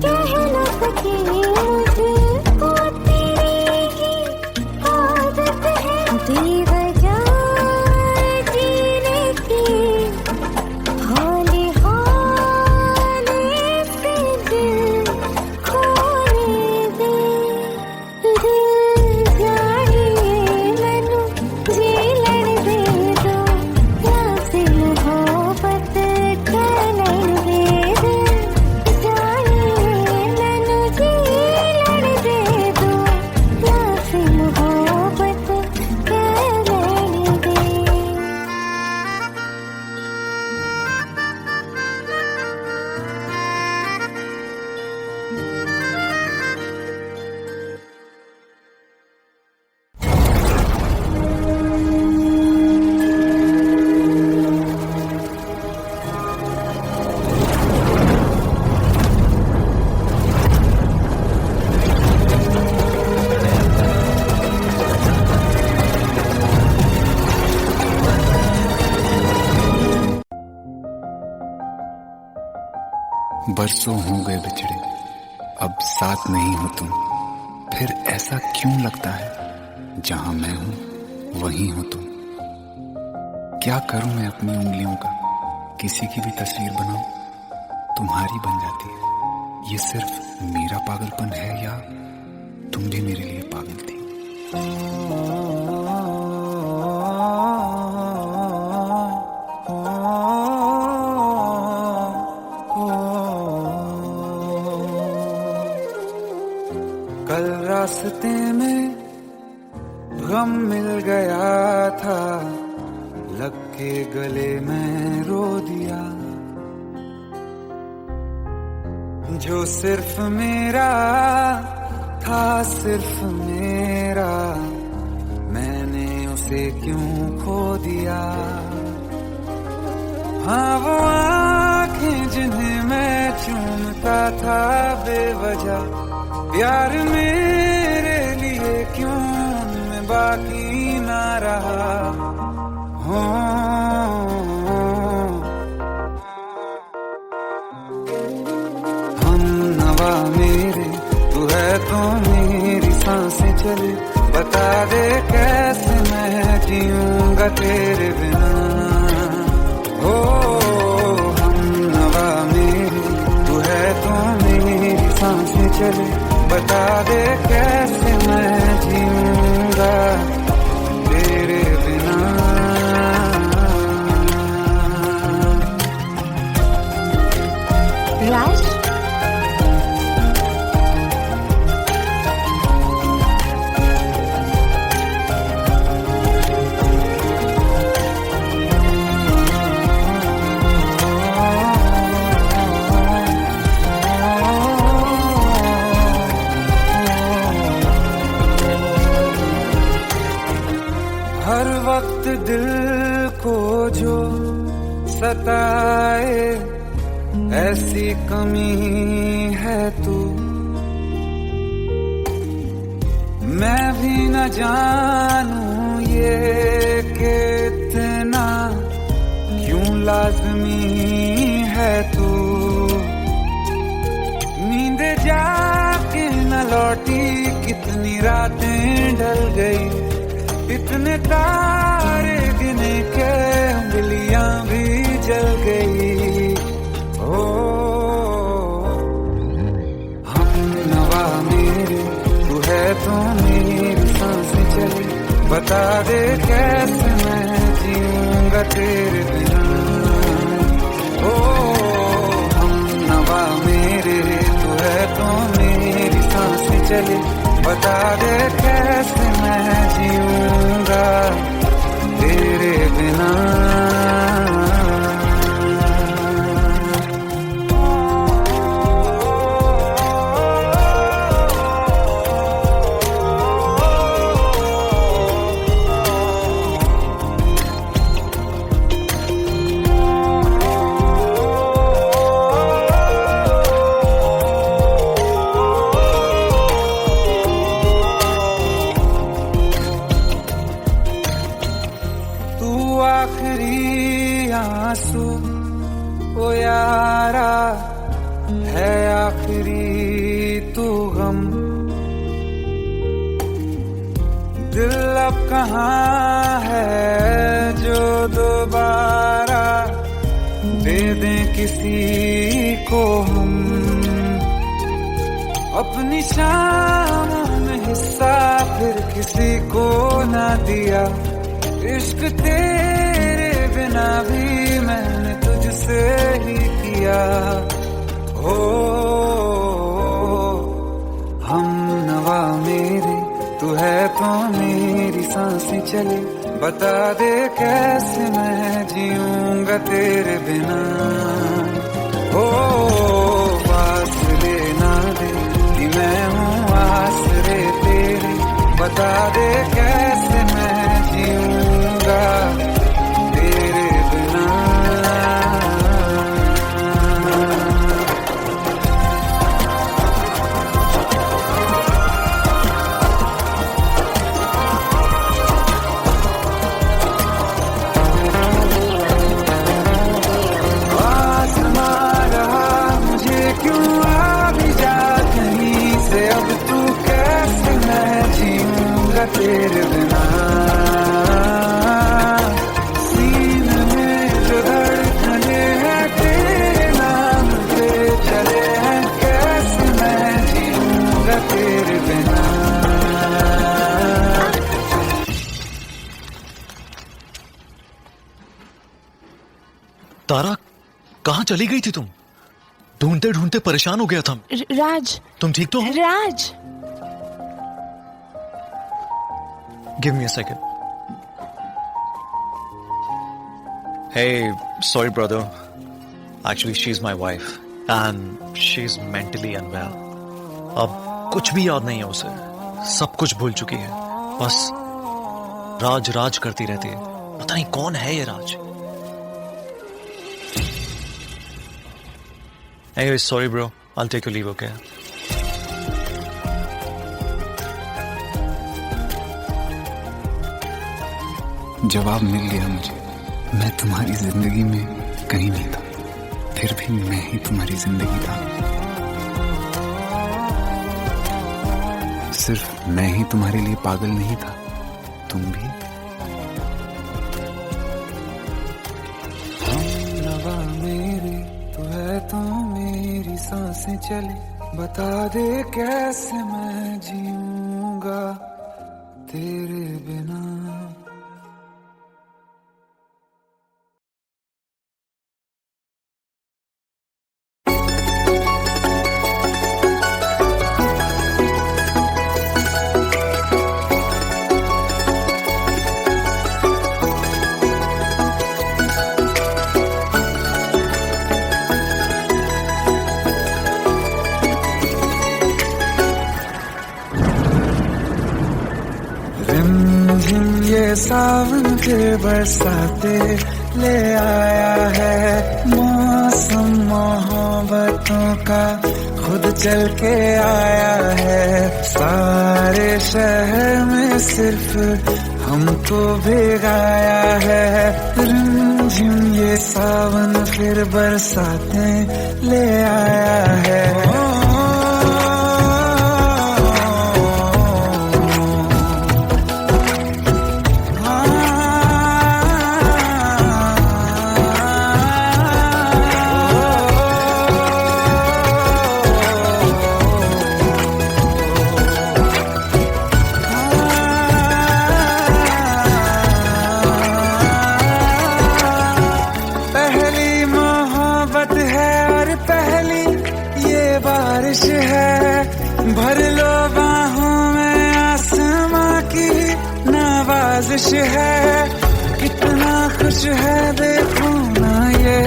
कह न सके मुझको तेरी ही आदत है बेवजह जीने की हाले हाले से दिल खोने दे दिल जानिए मैनू जी लैन दे दो लफ्ज़ मोहब्बत कह लैन दे दिल जानिए मैनू जी लैन दे दो लफ्ज़ मोहब्बत कह लैन दे बरसों हो गए बिछड़े अब साथ नहीं हो तुम फिर ऐसा क्यों लगता है जहां मैं हूं वहीं हो तुम क्या करूं मैं अपनी उंगलियों का किसी की भी तस्वीर बनाऊं तुम्हारी बन जाती है ये सिर्फ मेरा पागलपन है या तुम भी मेरे लिए पागल थी कल रास्ते में गम मिल गया था लग के गले में रो दिया जो सिर्फ मेरा था सिर्फ मेरा मैंने उसे क्यों खो दिया हाँ वो आँखें आंखें जिन्हें मैं चूमता था बेवजह, यार मेरे लिए क्यों मैं बाकी ना रहा। हो हम नवा मेरे, तू है तो मेरी सांसें चले, बता दे कैसे मैं जीऊंगा तेरे बिना। हो हम नवा मेरे, तू है तो मेरी सांसें चले, बता दे कैसे मैं जीऊंगा तेरे बिना। राज, हर वक्त दिल को जो सताए ऐसी कमी है तू, मैं भी न जानूं ये कि इतना क्यों लाज़मी है तू। नींद जाके न लौटी, कितनी रातें ढल गई, इतने तारे गिने के उंगलियां भी जल गई। ओ हम नवा मेरे, तू है तो मेरी सांसें चले, बता दे कैसे मैं जीऊंगा तेरे बिना। ओ हम नवा मेरे, तू है तो मेरी सांसें चले, बता दे कैसे मैं जीऊंगा तेरे बिना। आखिरी आंसू ओ यारा है, आखिरी तू गम। दिल अब कहाँ है जो दोबारा दे दें किसी को हम। अपनी शामों में हिस्सा फिर किसी को ना दिया, इश्क तेरे बिना भी मैंने तुझसे ही किया। हो हम नवा मेरे, तू है तो मेरी सांसें चले, बता दे कैसे मैं जीऊंगा तेरे बिना। हो फासले ना दे कि मैं हूँ आसरे तेरे, बता दे कैसे मैं जीऊंगा तेरे बिना। आसमां रहा मुझे क्यों, आ भी जा कहीं से, अब तू कैसे मैं जीऊंगा तेरे बिना। सीने में जो धड़कने हैं तेरे नाम पे चले हैं, कैसे मैं जीऊंगा तेरे बिना। तारा, कहाँ चली गई थी तुम? ढूंढते ढूंढते परेशान हो गया था। राज, तुम ठीक तो हो? राज, Give me a second. Hey, sorry brother. Actually, she's my wife and she's mentally unwell. अब कुछ भी याद नहीं है उसे, सब कुछ भूल चुकी है, बस राज राज करती रहती है। पता नहीं कौन है ये राज। Anyway, sorry bro, I'll take your leave, okay? जवाब मिल गया मुझे। मैं तुम्हारी जिंदगी में कहीं नहीं था, फिर भी मैं ही तुम्हारी जिंदगी था। सिर्फ मैं ही तुम्हारे लिए पागल नहीं था, तुम भी। हमनवा मेरे तू है तो मेरी सांसें चले, बता दे कैसे मैं जीऊंगा तेरे बिना। रिमझिम ये सावन के बरसाते ले आया है, मौसम मोहब्बतों का खुद चल के आया है। सारे शहर में सिर्फ हमको भिगाया है। रिमझिम ये सावन फिर बरसाते ले आया है। बारिश है भर लो बाहों में, आसमां की नवाजिश है। कितना खुश है देखो ना ये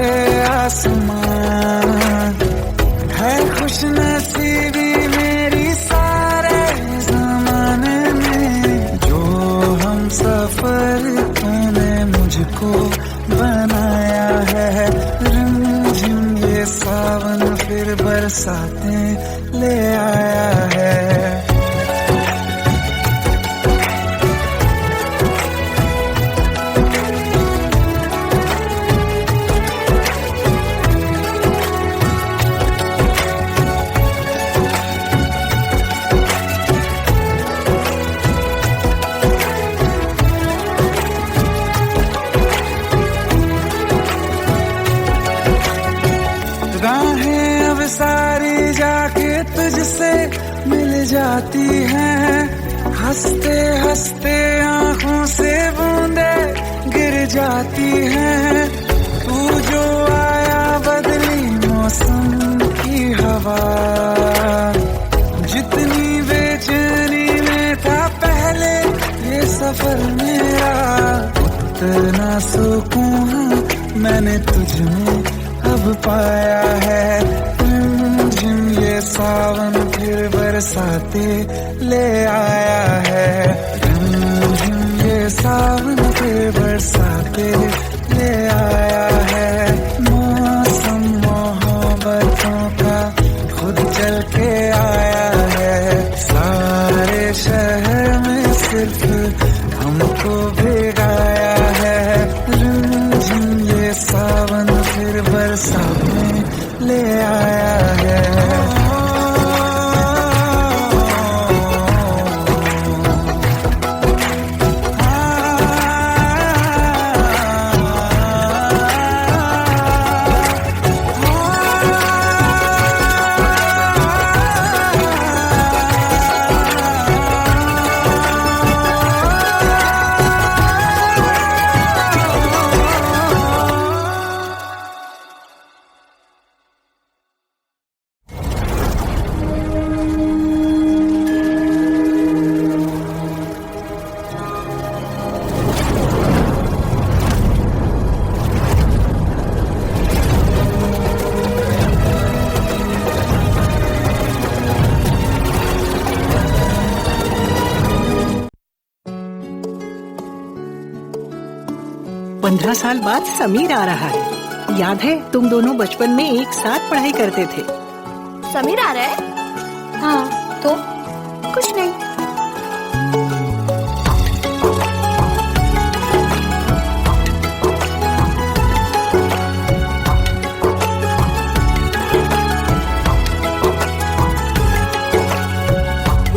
आसमां, है खुश नसीबी मेरी सारे ज़माने में। जो हम सफर तूने मुझको बनाया है। रिमझिम ये सावन फिर बरसाते ले आया है। राहें अब सारी जाके तुझसे मिल जाती हैं, हंसते हंसते आंखों से बूंदे गिर जाती हैं। तू जो आया बदली मौसम की हवा, जितनी बेचैनी में था पहले ये सफर मेरा, उतना सुकून मैंने तुझ में अब पाया है। रिमझिम ये सावन फिर बरसाते ले आया है। रिमझिम ये सावन फिर बरसाते ले आया है। मौसम मोहब्बतों का खुद चल के आया है। सारे शहर में सिर्फ हमको भिगाया है। रिमझिम ये सावन फिर बरसाते ले आया है। पंद्रह साल बाद समीर आ रहा है। याद है तुम दोनों बचपन में एक साथ पढ़ाई करते थे। समीर आ रहा है? हाँ, तो कुछ नहीं।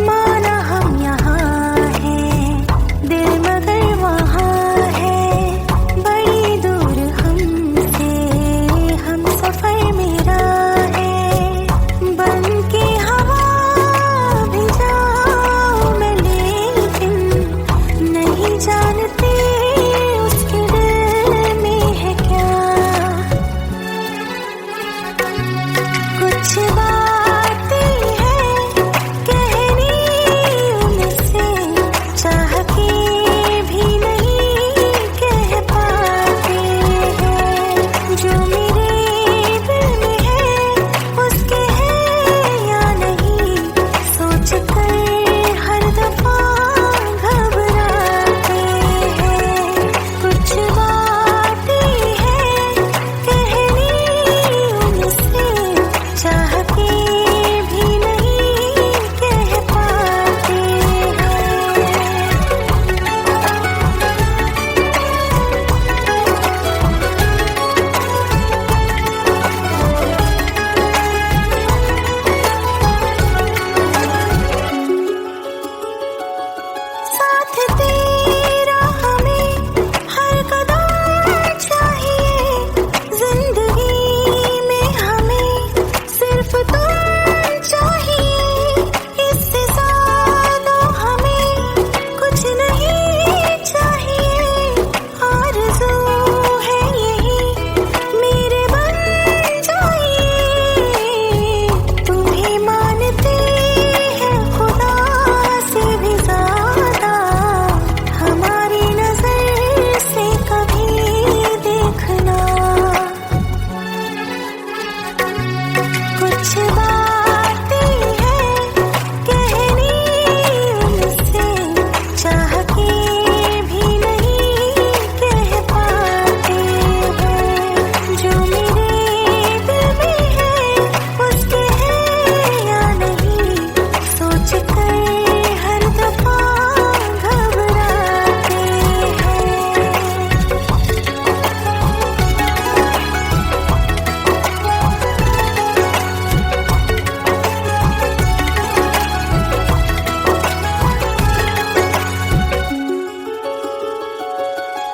माना हम यहाँ हैं, दिल मगर वहाँ है, बड़ी दूर हमसे हम सफर मेरा है, बन के हवा भी जाऊं मैं, लेकिन नहीं जानती उसके दिल में है क्या। कुछ बातें हैं कहनी उनसे, चाह के भी नहीं कह पाते हैं, जो मेरे दिल में है उसके है या नहीं, सोच कर हर दफा घबराते हैं। कुछ बातें हैं कहनी उनसे, चाह के भी नहीं कह पाते हैं। साथ तेरा हमें हर कदम चाहिए, जिंदगी में हमें सिर्फ तुम चाहिए, इससे ज्यादा हमें कुछ नहीं चाहिए। आरज़ू है यही मेरे बन जाइए, तुम्हें मानते हैं खुदा से भी ज्यादा, हमारी नजर से कभी देखना। कुछ बातें हैं कहनी उनसे, चाह के भी नहीं कह पाते हैं, जो मेरे दिल में है उसके है या नहीं, सोच कर हर दफा घबराते हैं।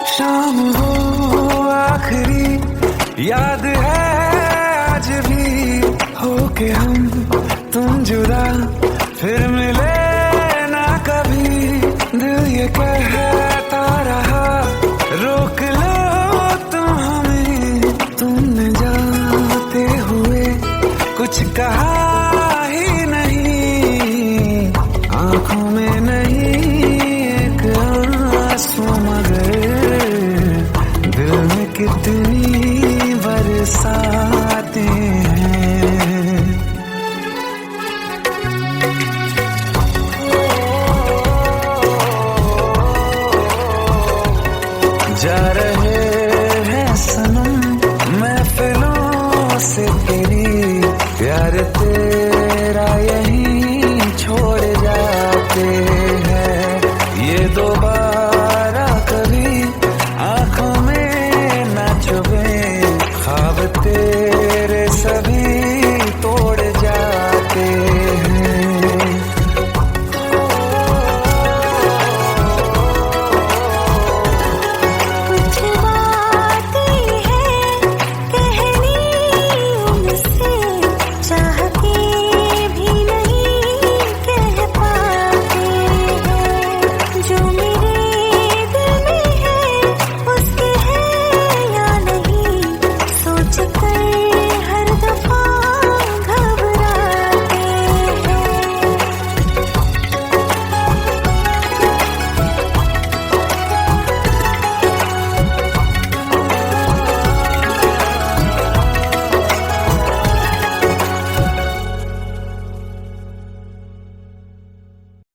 शाम हो आखिरी याद है आज भी, होके हम तुम जुदा फिर मिले ना कभी, दिल ये कहता रहा रोक लो तुम हमें, तुमने जाते हुए कुछ कहा ही नहीं, आंखों में नहीं एक आंसू मगर दिल में कितनी बरसाते हैं। जा रहे हैं सनम महफिलों से तेरी, प्यार तेरा यहीं छोड़ जाते